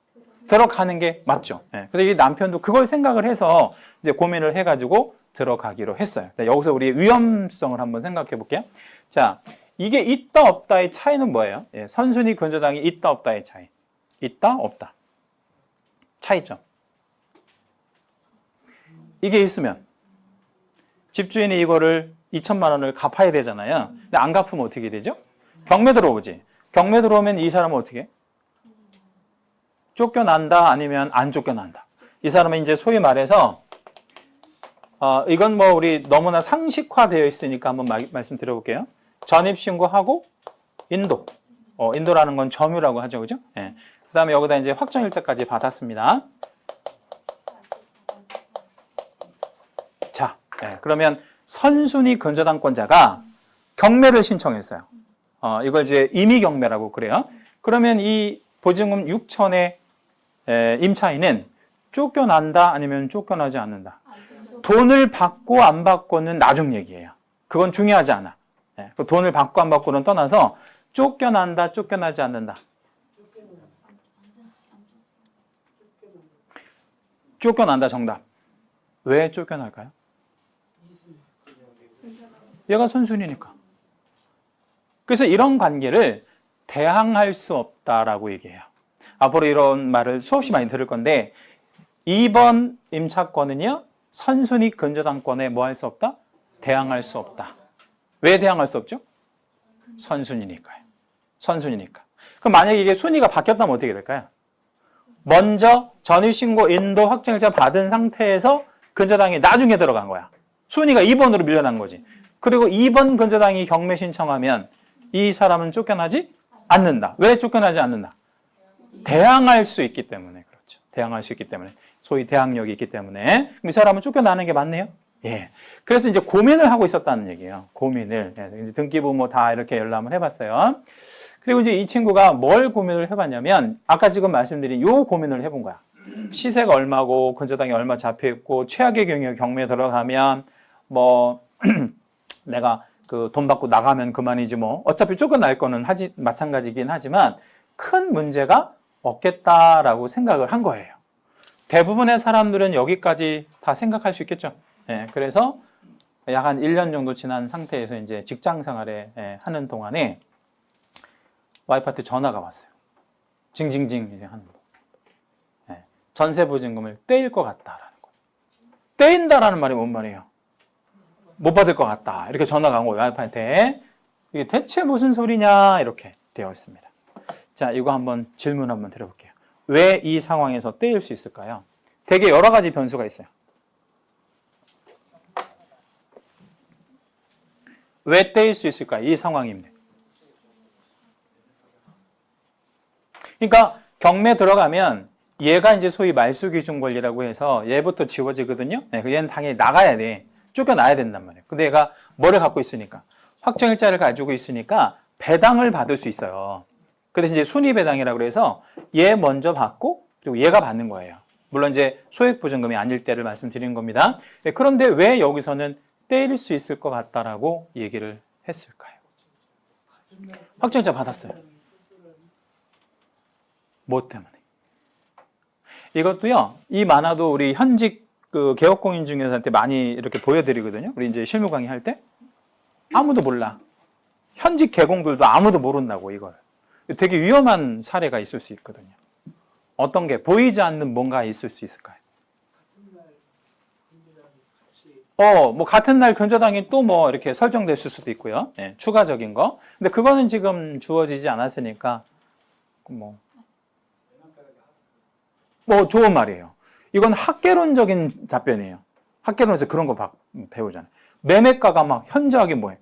들어가는 게 맞죠. 예. 그래서 이 남편도 그걸 생각을 해서 이제 고민을 해가지고 들어가기로 했어요. 여기서 우리 위험성을 한번 생각해 볼게요. 자, 이게 있다 없다의 차이는 뭐예요? 예, 선순위 근저당이 있다 없다의 차이. 있다 없다. 차이점. 이게 있으면 집주인이 이거를 2천만 원을 갚아야 되잖아요. 근데 안 갚으면 어떻게 되죠? 경매 들어오지. 경매 들어오면 이 사람은 어떻게 해? 쫓겨난다 아니면 안 쫓겨난다. 이 사람은 이제 소위 말해서 이건 뭐 우리 너무나 상식화되어 있으니까 한번 말씀드려볼게요. 전입신고하고 인도. 인도라는 건 점유라고 하죠. 그죠? 예. 그 다음에 여기다 이제 확정일자까지 받았습니다. 자, 예. 그러면 선순위 근저당권자가 경매를 신청했어요. 이걸 이제 임의경매라고 그래요. 그러면 이 보증금 6천의 임차인은 쫓겨난다 아니면 쫓겨나지 않는다. 돈을 받고 안 받고는 나중 얘기예요. 그건 중요하지 않아. 예, 돈을 받고 안 받고는 떠나서 쫓겨난다, 쫓겨나지 않는다. 쫓겨난다 정답. 왜 쫓겨날까요? 얘가 선순위니까. 그래서 이런 관계를 대항할 수 없다라고 얘기해요. 앞으로 이런 말을 수없이 많이 들을 건데 2번 임차권은요. 선순위 근저당권에 뭐 할 수 없다? 대항할 수 없다. 왜 대항할 수 없죠? 선순위니까요. 선순위니까. 그럼 만약에 이게 순위가 바뀌었다면 어떻게 될까요? 먼저 전입신고 인도 확정일자 받은 상태에서 근저당이 나중에 들어간 거야. 순위가 2번으로 밀려난 거지. 그리고 2번 근저당이 경매 신청하면 이 사람은 쫓겨나지 않는다. 왜 쫓겨나지 않는다? 대항할 수 있기 때문에. 그렇죠. 대항할 수 있기 때문에. 소위 대항력이 있기 때문에. 그럼 이 사람은 쫓겨나는 게 맞네요? 예. 그래서 이제 고민을 하고 있었다는 얘기예요. 고민을. 이제 등기부 뭐 다 이렇게 열람을 해봤어요. 그리고 이제 이 친구가 뭘 고민을 해봤냐면 아까 지금 말씀드린 요 고민을 해본 거야. 시세가 얼마고 근저당이 얼마 잡혀있고 최악의 경우에 경매에 들어가면 뭐 내가 그 돈 받고 나가면 그만이지 뭐 어차피 쫓겨날 거는 마찬가지긴 하지만 큰 문제가 없겠다라고 생각을 한 거예요. 대부분의 사람들은 여기까지 다 생각할 수 있겠죠. 예, 그래서 약 한 1년 정도 지난 상태에서 이제 직장 생활에 하는 동안에 와이프한테 전화가 왔어요. 징징징 이제 하는 거. 예, 전세 보증금을 떼일 것 같다라는 거. 떼인다라는 말이 뭔 말이에요? 못 받을 것 같다. 이렇게 전화가 온 거예요. 와이프한테. 이게 대체 무슨 소리냐 이렇게 되어 있습니다. 자, 이거 한번 질문 한번 드려볼게요. 왜 이 상황에서 떼일 수 있을까요? 되게 여러 가지 변수가 있어요. 왜 떼일 수 있을까요? 이 상황인데. 그러니까 경매 들어가면 얘가 이제 소위 말소기준 권리라고 해서 얘부터 지워지거든요. 네, 얘는 당연히 나가야 돼. 쫓겨나야 된단 말이에요. 근데 얘가 뭐를 갖고 있으니까? 확정일자를 가지고 있으니까 배당을 받을 수 있어요. 그래서 이제 순위 배당이라고 해서 얘 먼저 받고 그리고 얘가 받는 거예요. 물론 이제 소액보증금이 아닐 때를 말씀드린 겁니다. 네, 그런데 왜 여기서는 떼일 수 있을 것 같다라고 얘기를 했을까요? 확정일자 받았어요. 뭐 때문에? 이것도요, 이 만화도 우리 현직 그 개업공인중개사한테 많이 이렇게 보여드리거든요. 우리 이제 실무 강의할 때. 아무도 몰라. 현직 개공들도 아무도 모른다고, 이걸. 되게 위험한 사례가 있을 수 있거든요. 어떤 게 보이지 않는 뭔가 있을 수 있을까요? 뭐 같은 날 근저당이 또 뭐 이렇게 설정됐을 수도 있고요. 예, 추가적인 거. 근데 그거는 지금 주어지지 않았으니까 뭐 좋은 말이에요. 이건 학개론적인 답변이에요. 학개론에서 그런 거 배우잖아요. 매매가가 막 현저하게 뭐예요?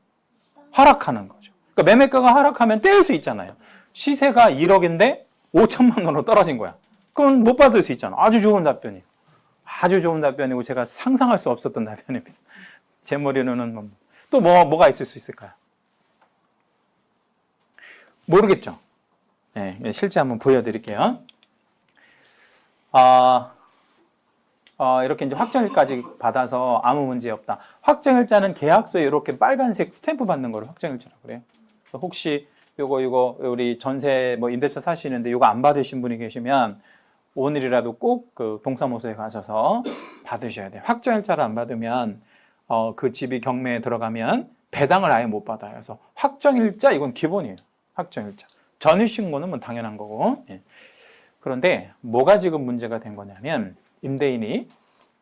하락하는 거죠. 그러니까 매매가가 하락하면 떼일 수 있잖아요. 시세가 1억인데 5천만 원으로 떨어진 거야. 그건 못 받을 수 있잖아. 아주 좋은 답변이에요. 아주 좋은 답변이고 제가 상상할 수 없었던 답변입니다. 제 머리로는 또 뭐가 있을 수 있을까요? 모르겠죠? 네, 실제 한번 보여드릴게요. 이렇게 이제 확정일까지 받아서 아무 문제 없다. 확정일자는 계약서에 이렇게 빨간색 스탬프 받는 거를 확정일자라고 그래요. 혹시 요거 우리 전세 뭐 임대차 사시는데 요거 안 받으신 분이 계시면 오늘이라도 꼭 그 동사무소에 가셔서 받으셔야 돼요. 확정일자를 안 받으면 그 집이 경매에 들어가면 배당을 아예 못 받아요. 그래서 확정일자 이건 기본이에요. 확정일자. 전입신고는 뭐 당연한 거고. 예. 그런데 뭐가 지금 문제가 된 거냐면 임대인이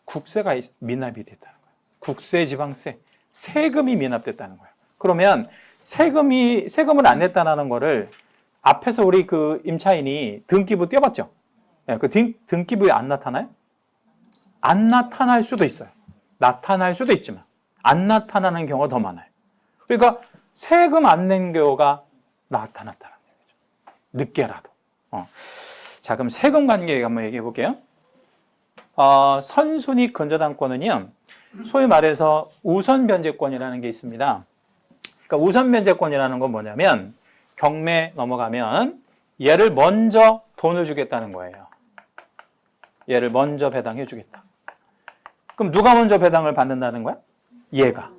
국세가 미납이 됐다는 거예요. 국세, 지방세, 세금이 미납됐다는 거예요. 그러면 세금을 안 냈다는 거를 앞에서 우리 그 임차인이 등기부 떼봤죠? 네, 그 등기부에 안 나타나요? 안 나타날 수도 있어요. 나타날 수도 있지만 안 나타나는 경우가 더 많아요. 그러니까 세금 안 낸 경우가 나타났다는 얘기죠. 늦게라도. 자, 그럼 세금 관계 한번 얘기해 볼게요. 선순위 근저당권은요, 소위 말해서 우선 변제권이라는 게 있습니다. 그러니까 우선 변제권이라는 건 뭐냐면 경매 넘어가면 얘를 먼저 돈을 주겠다는 거예요. 얘를 먼저 배당해 주겠다. 그럼 누가 먼저 배당을 받는다는 거야? 얘가.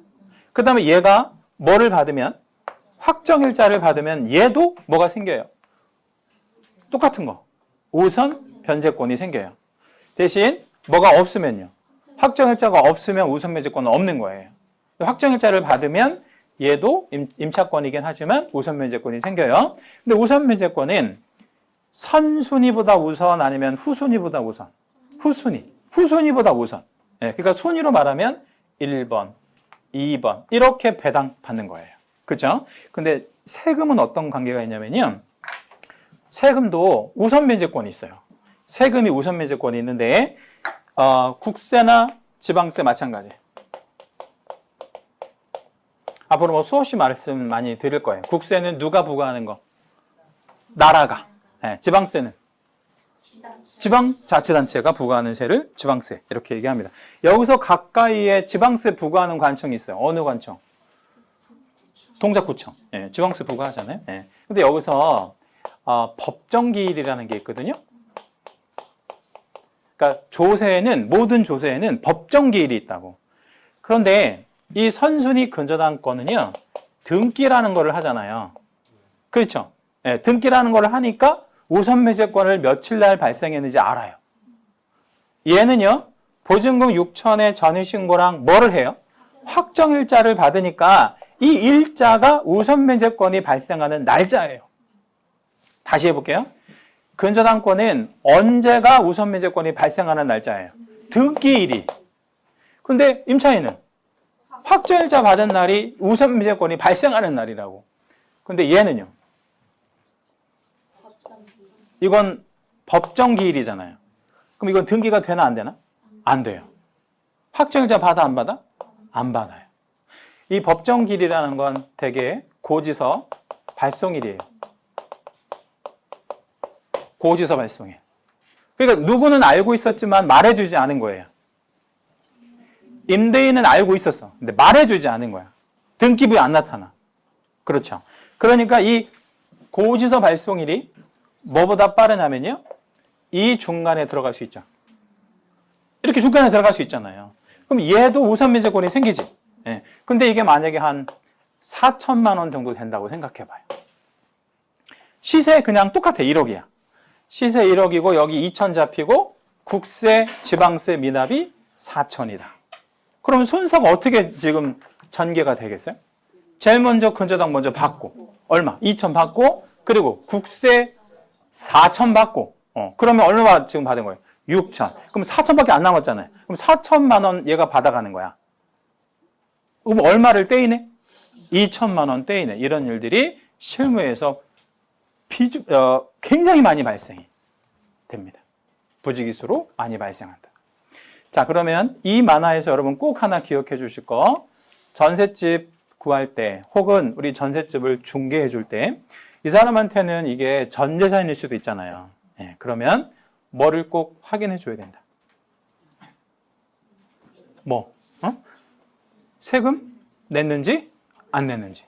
그 다음에 얘가 뭐를 받으면 확정일자를 받으면 얘도 뭐가 생겨요? 똑같은 거. 우선 변제권이 생겨요. 대신 뭐가 없으면요. 확정일자가 없으면 우선 변제권은 없는 거예요. 확정일자를 받으면 얘도 임차권이긴 하지만 우선 변제권이 생겨요. 근데 우선 변제권은 선순위보다 우선 아니면 후순위보다 우선. 후순위보다 우선. 네, 그러니까 순위로 말하면 1번, 2번 이렇게 배당 받는 거예요. 그렇죠? 근데 세금은 어떤 관계가 있냐면요. 세금도 우선 변제권이 있어요. 세금이 우선 변제권이 있는데 국세나 지방세 마찬가지. 앞으로 뭐 수없이 말씀 많이 드릴 거예요. 국세는 누가 부과하는 거? 나라가. 네, 지방세는 지방자치단체가 부과하는 세를 지방세 이렇게 얘기합니다. 여기서 가까이에 지방세 부과하는 관청이 있어요. 어느 관청? 동작구청. 네, 지방세 부과하잖아요. 네. 근데 여기서 법정기일이라는 게 있거든요. 그러니까 모든 조세에는 법정기일이 있다고. 그런데 이 선순위 근저당권은요, 등기라는 거를 하잖아요. 그렇죠? 네, 등기라는 거를 하니까 우선 변제권을 며칠 날 발생했는지 알아요. 얘는요, 보증금 6천의 전입신고랑 뭐를 해요? 확정일자를 받으니까 이 일자가 우선 변제권이 발생하는 날짜예요. 다시 해볼게요. 근저당권은 언제가 우선 변제권이 발생하는 날짜예요? 등기일이. 근데 임차인은 확정일자 받은 날이 우선 변제권이 발생하는 날이라고. 근데 얘는요? 이건 법정기일이잖아요. 그럼 이건 등기가 되나 안 되나? 안 돼요. 확정일자 받아 안 받아? 안 받아요. 이 법정기일이라는 건 대개 고지서 발송일이에요. 고지서 발송이에요. 그러니까 누구는 알고 있었지만 말해주지 않은 거예요. 임대인은 알고 있었어. 근데 말해주지 않은 거야. 등기부에 안 나타나. 그렇죠. 그러니까 이 고지서 발송일이 뭐보다 빠르냐면요. 이 중간에 들어갈 수 있죠. 이렇게 중간에 들어갈 수 있잖아요. 그럼 얘도 우선 변제권이 생기지. 예. 근데 이게 만약에 한 4천만 원 정도 된다고 생각해봐요. 시세 그냥 똑같아. 1억이야. 시세 1억이고 여기 2천 잡히고 국세, 지방세 미납이 4천이다. 그럼 순서가 어떻게 지금 전개가 되겠어요? 제일 먼저 근저당 먼저 받고 얼마? 2천 받고 그리고 국세 4천 받고 그러면 얼마 지금 받은 거예요? 6천. 그럼 4천밖에 안 남았잖아요. 그럼 4천만 원 얘가 받아가는 거야. 그럼 얼마를 떼이네? 2천만 원 떼이네. 이런 일들이 실무에서 굉장히 많이 발생이 됩니다. 부지기수로 많이 발생한다. 자, 그러면 이 만화에서 여러분 꼭 하나 기억해 주실 거, 전셋집 구할 때 혹은 우리 전셋집을 중개해 줄 때 이 사람한테는 이게 전재산일 수도 있잖아요. 네, 그러면 뭐를 꼭 확인해 줘야 된다. 세금 냈는지 안 냈는지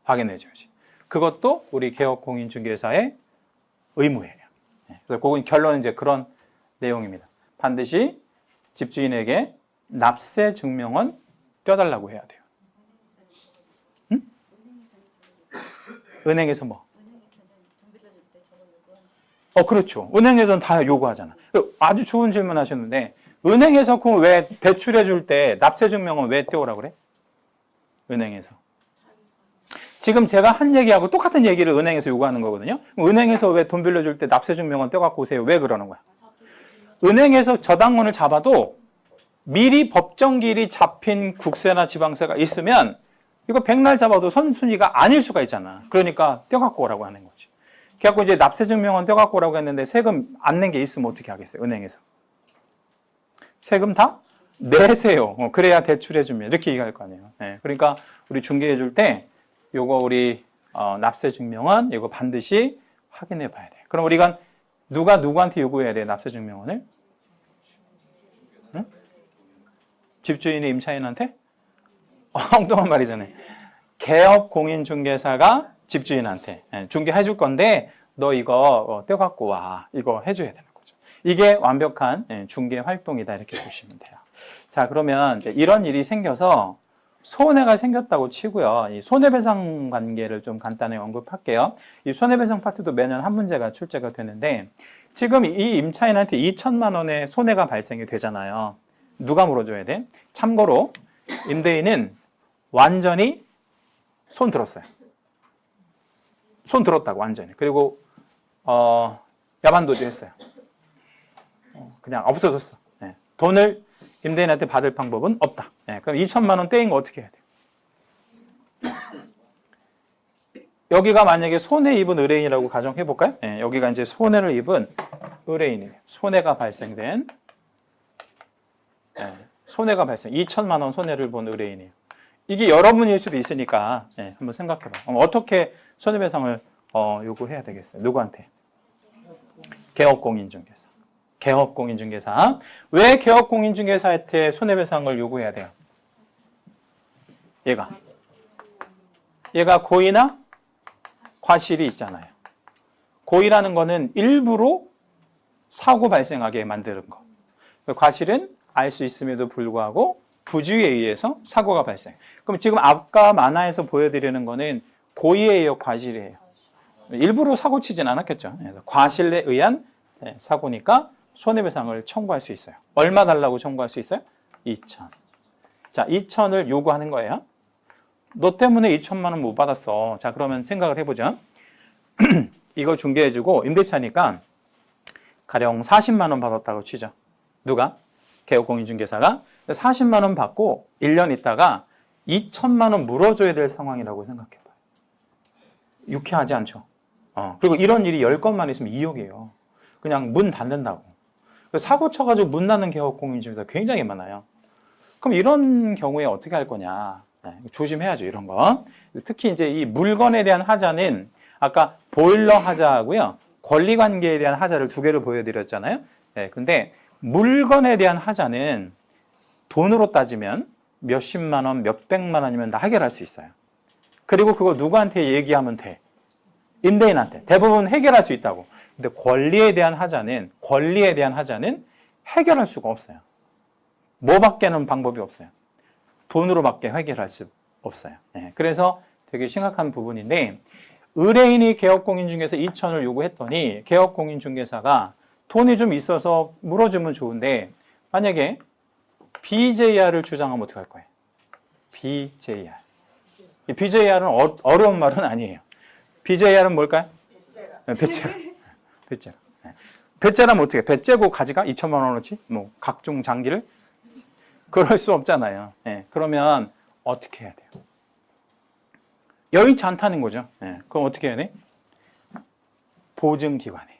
확인해 줘야지. 그것도 우리 개업 공인중개사의 의무예요. 그래서 그건 결론은 이제 그런 내용입니다. 반드시 집주인에게 납세 증명은 떼달라고 해야 돼요. 응? 은행에서 뭐? 그렇죠. 은행에서는 다 요구하잖아. 아주 좋은 질문 하셨는데, 은행에서 왜 대출해 줄 때 납세 증명은 왜 떼오라 그래? 은행에서. 지금 제가 한 얘기하고 똑같은 얘기를 은행에서 요구하는 거거든요. 은행에서 왜 돈 빌려줄 때 납세 증명은 떼갖고 오세요? 왜 그러는 거야? 은행에서 저당권을 잡아도 미리 법정기일이 잡힌 국세나 지방세가 있으면 이거 백날 잡아도 선순위가 아닐 수가 있잖아. 그러니까 떼갖고 오라고 하는 거지. 그래갖고 이제 납세 증명은 떼갖고 오라고 했는데 세금 안 낸 게 있으면 어떻게 하겠어요? 은행에서. 세금 다 내세요. 그래야 대출해주면 이렇게 얘기할 거 아니에요. 네. 그러니까 우리 중개해줄 때 요거 우리 납세 증명은 이거 반드시 확인해 봐야 돼. 그럼 우리가 누가 누구한테 요구해야 돼? 납세 증명원을? 응? 집주인이 임차인한테? 엉뚱한 말이잖아요. 개업 공인중개사가 집주인한테 중개해 줄 건데 너 이거 떼갖고 와. 이거 해줘야 되는 거죠. 이게 완벽한 중개 활동이다 이렇게 보시면 돼요. 자, 그러면 이제 이런 일이 생겨서 손해가 생겼다고 치고요. 이 손해배상 관계를 좀 간단히 언급할게요. 이 손해배상 파트도 매년 한 문제가 출제가 되는데 지금 이 임차인한테 2천만 원의 손해가 발생이 되잖아요. 누가 물어줘야 돼? 참고로 임대인은 완전히 손 들었어요. 손 들었다고 완전히. 그리고 야반도주 했어요. 그냥 없어졌어. 네. 돈을 임대인한테 받을 방법은 없다. 네. 그럼 2천만 원 떼인 거 어떻게 해야 돼요? 여기가 만약에 손해 입은 의뢰인이라고 가정해 볼까요? 네. 여기가 이제 손해를 입은 의뢰인이에요. 손해가 발생된 손해가 발생. 2천만 원 손해를 본 의뢰인이에요. 이게 여러분일 수도 있으니까 한번 생각해봐. 어떻게 손해배상을 요구해야 되겠어요? 누구한테? 개업공인중개사. 개업공인중개사. 왜 개업공인중개사한테 손해배상을 요구해야 돼요? 얘가 고의나 과실이 있잖아요. 고의라는 거는 일부러 사고 발생하게 만드는 거. 과실은 알 수 있음에도 불구하고 부주의에 의해서 사고가 발생. 그럼 지금 아까 만화에서 보여드리는 거는 고의에 의해 과실이에요. 일부러 사고 치진 않았겠죠. 그래서 과실에 의한 사고니까 손해배상을 청구할 수 있어요. 얼마 달라고 청구할 수 있어요? 2천. 자, 2천을 요구하는 거예요. 너 때문에 2천만 원 못 받았어. 자, 그러면 생각을 해보죠. 이거 중개해주고 임대차니까 가령 40만 원 받았다고 치죠. 누가? 개업공인중개사가 40만 원 받고 1년 있다가 2천만 원 물어줘야 될 상황이라고 생각해봐요. 유쾌하지 않죠? 그리고 이런 일이 10건만 있으면 2억이에요. 그냥 문 닫는다고. 사고 쳐가지고 문 닫는 개업공인중개사 굉장히 많아요. 그럼 이런 경우에 어떻게 할 거냐? 조심해야죠, 이런 거. 특히 이제 이 물건에 대한 하자는 아까 보일러 하자하고요, 권리관계에 대한 하자를 두 개를 보여드렸잖아요. 근데 물건에 대한 하자는 돈으로 따지면 몇십만 원, 몇백만 원이면 다 해결할 수 있어요. 그리고 그거 누구한테 얘기하면 돼? 임대인한테. 대부분 해결할 수 있다고. 근데 권리에 대한 하자는 해결할 수가 없어요. 뭐밖에는 방법이 없어요. 돈으로밖에 해결할 수 없어요. 그래서 되게 심각한 부분인데 의뢰인이 개업공인중개사 2천을 요구했더니 개업공인중개사가 돈이 좀 있어서 물어주면 좋은데 만약에 BJR을 주장하면 어떻게 할 거예요? BJR. 이 BJR은 어려운 말은 아니에요. BJR은 뭘까요? 배째라. 배째라. 배째라면 어떻게 해? 배 째고 가져가? 2천만 원어치? 뭐 각종 장기를? 그럴 수 없잖아요. 그러면 어떻게 해야 돼요? 여의치 않다는 거죠. 그럼 어떻게 해야 돼? 보증기관에.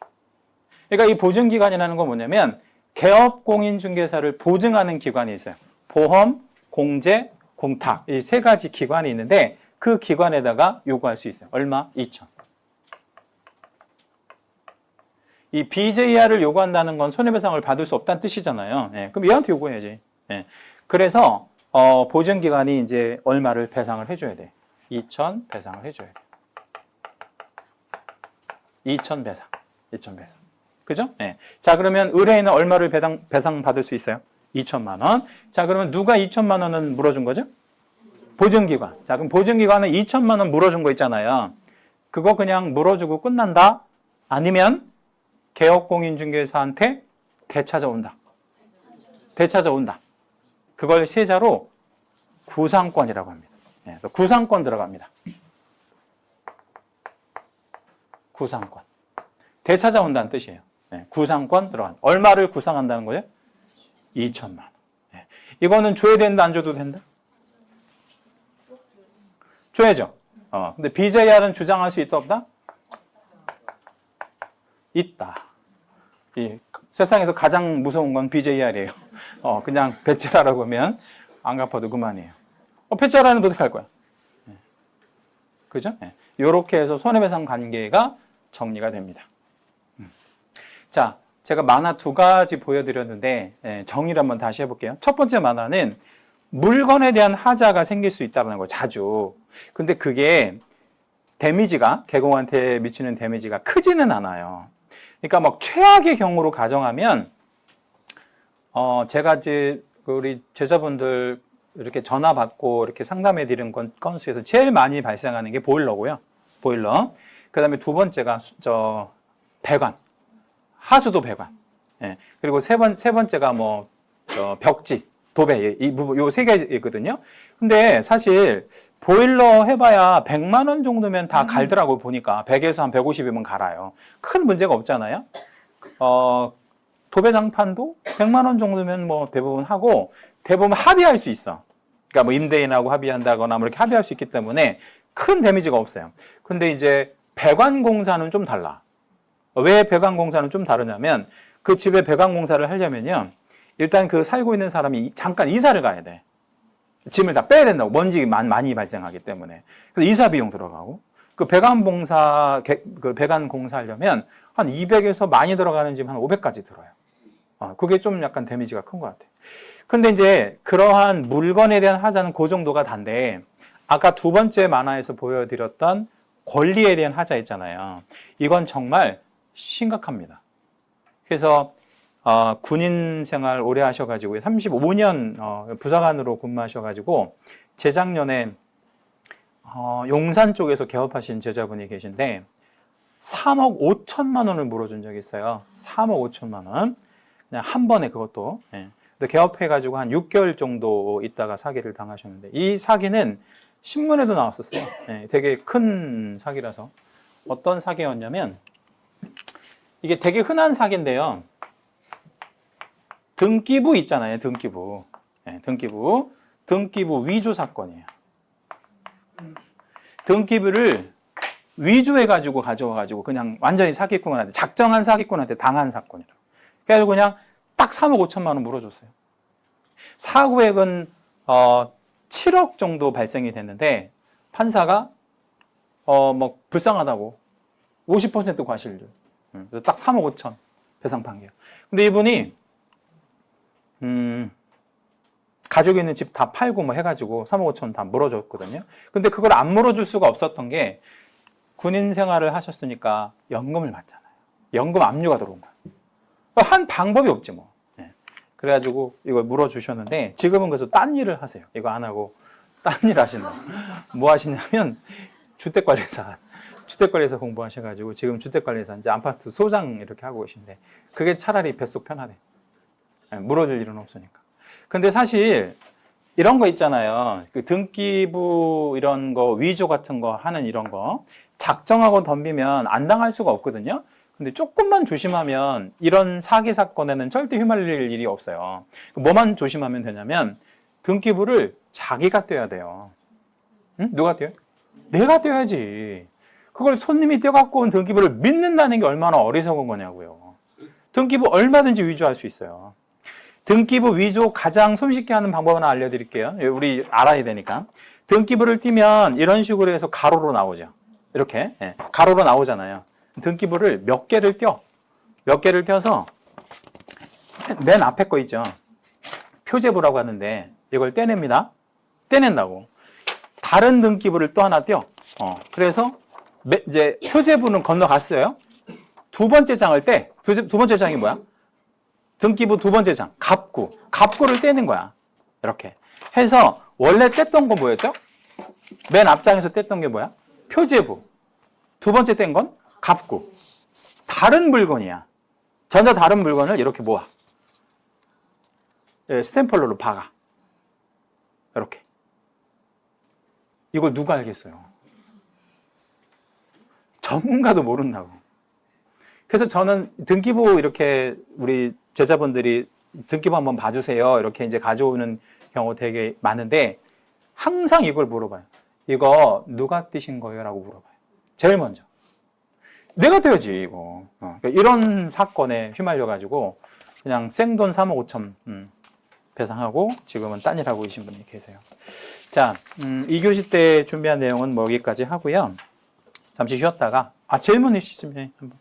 그러니까 이 보증기관이라는 건 뭐냐면 개업공인중개사를 보증하는 기관이 있어요. 보험, 공제, 공탁 이 세 가지 기관이 있는데 그 기관에다가 요구할 수 있어요. 얼마? 2천. 이 BJR을 요구한다는 건 손해배상을 받을 수 없다는 뜻이잖아요. 그럼 얘한테 요구해야지. 그래서 보증기관이 이제 얼마를 배상을 해줘야 돼? 2천 배상을 해줘야 돼. 2천 배상. 2천 배상. 그죠? 네. 자, 그러면 의뢰인은 얼마를 배상 받을 수 있어요? 2천만 원. 자, 그러면 누가 2천만 원은 물어준 거죠? 보증기관. 자, 그럼 보증기관은 2천만 원 물어준 거 있잖아요. 그거 그냥 물어주고 끝난다? 아니면 개업공인중개사한테 되찾아온다. 되찾아온다. 그걸 세자로 구상권이라고 합니다. 네, 구상권 들어갑니다. 구상권. 되찾아온다는 뜻이에요. 네, 구상권 들어간. 얼마를 구상한다는 거예요? 2천만 원. 네. 이거는 줘야 된다, 안 줘도 된다? 줘야죠. 근데 BJR은 주장할 수 있다, 없다? 있다. 이 세상에서 가장 무서운 건 BJR이에요. 그냥 배째라라고 하면 안 갚아도 그만이에요. 배째라는 어떻게 할 거야? 네. 그죠? 네. 이렇게 해서 손해배상 관계가 정리가 됩니다. 자, 제가 만화 두 가지 보여드렸는데 정의를 한번 다시 해볼게요. 첫 번째 만화는 물건에 대한 하자가 생길 수 있다는 거 자주. 근데 그게 데미지가 개공한테 미치는 데미지가 크지는 않아요. 그러니까 막 최악의 경우로 가정하면 제가 이제 우리 제자분들 이렇게 전화 받고 이렇게 상담해 드리는 건수에서 제일 많이 발생하는 게 보일러고요. 보일러. 그다음에 두 번째가 배관. 하수도 배관. 예. 그리고 세 번째가 벽지, 도배. 요 세 개 있거든요. 근데 사실 보일러 해봐야 100만 원 정도면 다 갈더라고요. 보니까 100에서 한 150이면 갈아요. 큰 문제가 없잖아요. 도배장판도 100만 원 정도면 대부분 하고 대부분 합의할 수 있어. 그러니까 임대인하고 합의한다거나 이렇게 합의할 수 있기 때문에 큰 데미지가 없어요. 근데 이제 배관 공사는 좀 달라. 왜 배관 공사는 좀 다르냐면 그 집에 배관 공사를 하려면요. 일단 그 살고 있는 사람이 잠깐 이사를 가야 돼. 짐을 다 빼야 된다고. 먼지 많이 발생하기 때문에. 그래서 이사 비용 들어가고 그 배관 공사 하려면 한 200에서 많이 들어가는 집 한 500까지 들어요. 그게 좀 약간 데미지가 큰 것 같아. 근데 이제 그러한 물건에 대한 하자는 그 정도가 단데 아까 두 번째 만화에서 보여드렸던 권리에 대한 하자 있잖아요. 이건 정말 심각합니다. 그래서 군인 생활 오래 하셔가지고 35년 부사관으로 근무하셔가지고 재작년에 용산 쪽에서 개업하신 제자분이 계신데 3억 5천만 원을 물어준 적이 있어요. 3억 5천만 원. 그냥 한 번에 그것도. 예. 근데 개업해가지고 한 6개월 정도 있다가 사기를 당하셨는데 이 사기는 신문에도 나왔었어요. 예, 되게 큰 사기라서. 어떤 사기였냐면 이게 되게 흔한 사기인데요. 등기부 있잖아요. 등기부. 네, 등기부 위조 사건이에요. 등기부를 위조해가지고 가져와가지고 그냥 완전히 사기꾼한테, 작정한 사기꾼한테 당한 사건이라고. 그래서 그냥 딱 3억 5천만 원 물어줬어요. 사고액은 7억 정도 발생이 됐는데 판사가 불쌍하다고 50% 과실률. 그래서 딱 3억 5천 배상 판결. 근데 이분이 가지고 있는 집 다 팔고 해가지고 3억 5천 다 물어줬거든요. 근데 그걸 안 물어줄 수가 없었던 게 군인 생활을 하셨으니까 연금을 받잖아요. 연금 압류가 들어온 거야. 한 방법이 없지 뭐. 네. 그래가지고 이걸 물어주셨는데 지금은 그래서 딴 일을 하세요. 이거 안 하고 딴 일 하신다. 뭐 하시냐면 주택관리사 공부하셔가지고 지금 주택관리사 이제 아파트 소장 이렇게 하고 계신데 그게 차라리 뱃속 편하대. 물어줄 일은 없으니까. 근데 사실 이런 거 있잖아요. 그 등기부 이런 거 위조 같은 거 하는 이런 거 작정하고 덤비면 안 당할 수가 없거든요. 근데 조금만 조심하면 이런 사기 사건에는 절대 휘말릴 일이 없어요. 뭐만 조심하면 되냐면 등기부를 자기가 떼야 돼요. 응? 누가 떼요? 내가 떼야지. 그걸 손님이 떼갖고 온 등기부를 믿는다는 게 얼마나 어리석은 거냐고요. 등기부 얼마든지 위조할 수 있어요. 등기부 위조 가장 손쉽게 하는 방법 하나 알려드릴게요. 우리 알아야 되니까. 등기부를 띄면 이런 식으로 해서 가로로 나오죠. 이렇게 가로로 나오잖아요. 등기부를 몇 개를 띄어. 몇 개를 띄어서 맨 앞에 거 있죠. 표제부라고 하는데 이걸 떼냅니다. 떼낸다고. 다른 등기부를 또 하나 띄어. 그래서 이제 표제부는 건너갔어요. 두 번째 장을 떼. 두 번째 장이 뭐야? 등기부 두 번째 장, 갑구. 갑구를 떼는 거야. 이렇게 해서 원래 뗐던 거 뭐였죠? 맨 앞장에서 뗐던 게 뭐야? 표제부. 두 번째 뗀 건 갑구. 다른 물건이야. 전혀 다른 물건을 이렇게 모아. 스탬플러로 박아. 이렇게. 이걸 누가 알겠어요? 전문가도 모른다고. 그래서 저는 등기부 이렇게 우리 제자분들이 등기부 한번 봐주세요. 이렇게 이제 가져오는 경우 되게 많은데 항상 이걸 물어봐요. 이거 누가 떼신 거예요? 라고 물어봐요. 제일 먼저. 내가 떼야지, 이거. 그러니까 이런 사건에 휘말려가지고 그냥 생돈 3억 5천 배상하고 지금은 딴 일 하고 계신 분이 계세요. 자, 2교시 때 준비한 내용은 뭐 여기까지 하고요. 잠시 쉬었다가 질문 있으시면 한번.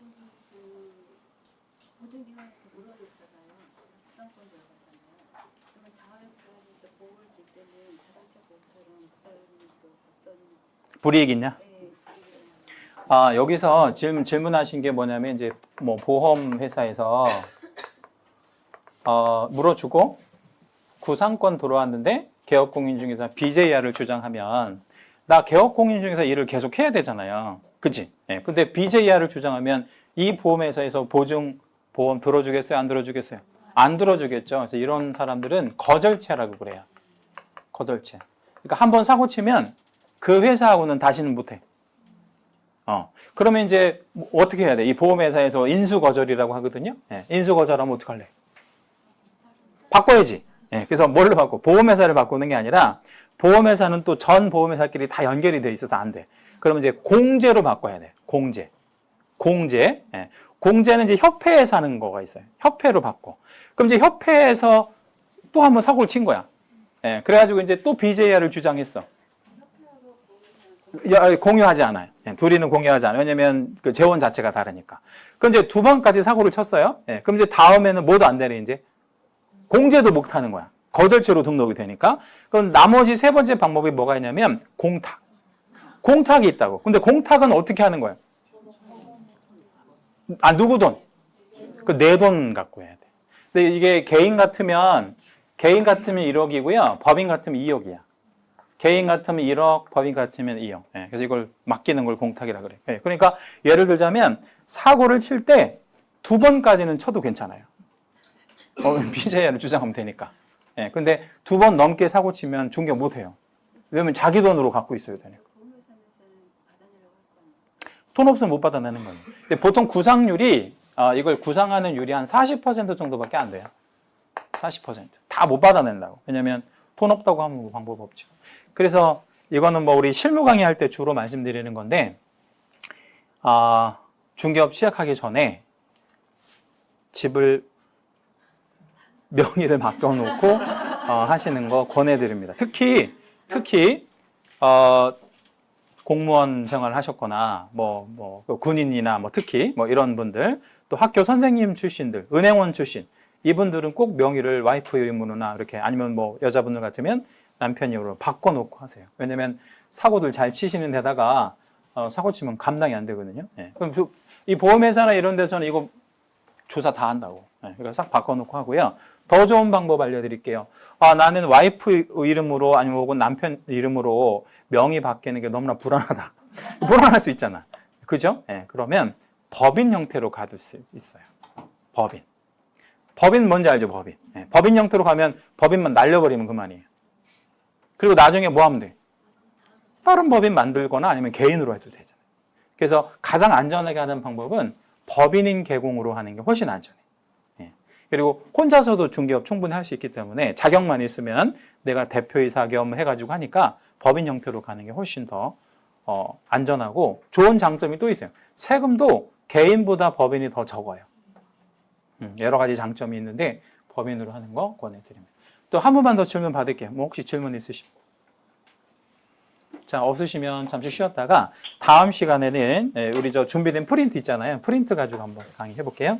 불이익 있냐? 여기서 질문하신 게 뭐냐면 이제 뭐 보험 회사에서 물어주고 구상권 들어왔는데 개업공인 중에서 BJR을 주장하면 나 개업공인 중에서 일을 계속 해야 되잖아요. 그치? 예. 근데 BJR을 주장하면 이 보험회사에서 보증 보험 들어주겠어요? 안 들어주겠어요? 안 들어주겠죠. 그래서 이런 사람들은 거절체라고 그래요. 거절체. 그러니까 한번 사고 치면 그 회사하고는 다시는 못해. 그러면 이제 어떻게 해야 돼? 이 보험회사에서 인수거절이라고 하거든요. 예. 인수거절하면 어떡할래? 바꿔야지. 예. 그래서 뭘로 바꿔? 보험회사를 바꾸는 게 아니라 보험회사는 또 전 보험회사끼리 다 연결이 돼 있어서 안 돼. 그러면 이제 공제로 바꿔야 돼. 공제. 예. 공제는 이제 협회에서 하는 거가 있어요. 협회로 바꿔. 그럼 이제 협회에서 또 한번 사고를 친 거야. 예. 그래가지고 이제 또 BJR을 주장했어. 공유하지 않아요. 예. 둘이는 공유하지 않아요. 왜냐면 그 재원 자체가 다르니까. 그럼 이제 두 번까지 사고를 쳤어요. 예. 그럼 이제 다음에는 뭐도 안 되네, 이제. 공제도 못 하는 거야. 거절체로 등록이 되니까. 그럼 나머지 세 번째 방법이 뭐가 있냐면 공탁. 공탁이 있다고. 근데 공탁은 어떻게 하는 거예요? 누구 돈? 그 내 돈 갖고 해야 돼. 근데 이게 개인 같으면 1억이고요. 법인 같으면 2억이야. 개인 같으면 1억, 법인 같으면 2억. 예, 그래서 이걸 맡기는 걸 공탁이라 그래. 예, 그러니까 예를 들자면 사고를 칠 때 두 번까지는 쳐도 괜찮아요. BJR을 주장하면 되니까. 예, 근데 두 번 넘게 사고 치면 중개 못 해요. 왜냐면 자기 돈으로 갖고 있어야 되니까. 돈 없으면 못 받아내는 거예요. 근데 보통 구상률이 이걸 구상하는 율이 한 40% 정도밖에 안 돼요. 40%. 다 못 받아낸다고. 왜냐면 돈 없다고 하면 방법 없죠. 그래서 이거는 뭐 우리 실무 강의할 때 주로 말씀드리는 건데, 중개업 시작하기 전에 집을 명의를 맡겨놓고 하시는 거 권해드립니다. 특히 공무원 생활을 하셨거나 군인이나 특히 이런 분들, 또 학교 선생님 출신들, 은행원 출신, 이분들은 꼭 명의를 와이프 이름으로나 이렇게, 아니면 여자분들 같으면 남편 이름으로 바꿔놓고 하세요. 왜냐면 사고들 잘 치시는 데다가 사고 치면 감당이 안 되거든요. 예. 그럼 이 보험회사나 이런 데서는 이거 조사 다 한다고. 예. 그러니까 싹 바꿔놓고 하고요. 더 좋은 방법 알려드릴게요. 나는 와이프 이름으로 아니면 혹은 남편 이름으로 명의 바뀌는 게 너무나 불안하다. 불안할 수 있잖아. 그죠? 예. 그러면 법인 형태로 가둘 수 있어요. 법인 뭔지 알죠? 법인. 예. 법인 형태로 가면 법인만 날려버리면 그만이에요. 그리고 나중에 뭐 하면 돼? 다른 법인 만들거나 아니면 개인으로 해도 되잖아요. 그래서 가장 안전하게 하는 방법은 법인인 개공으로 하는 게 훨씬 안전해. 예. 그리고 혼자서도 중개업 충분히 할 수 있기 때문에 자격만 있으면 내가 대표이사 겸 해가지고 하니까 법인 형태로 가는 게 훨씬 더 안전하고 좋은 장점이 또 있어요. 세금도 개인보다 법인이 더 적어요. 여러 가지 장점이 있는데 법인으로 하는 거 권해드립니다. 또 한 번만 더 질문 받을게요. 혹시 질문 있으시면. 자, 없으시면 잠시 쉬었다가 다음 시간에는 우리 준비된 프린트 있잖아요. 프린트 가지고 한번 강의해 볼게요.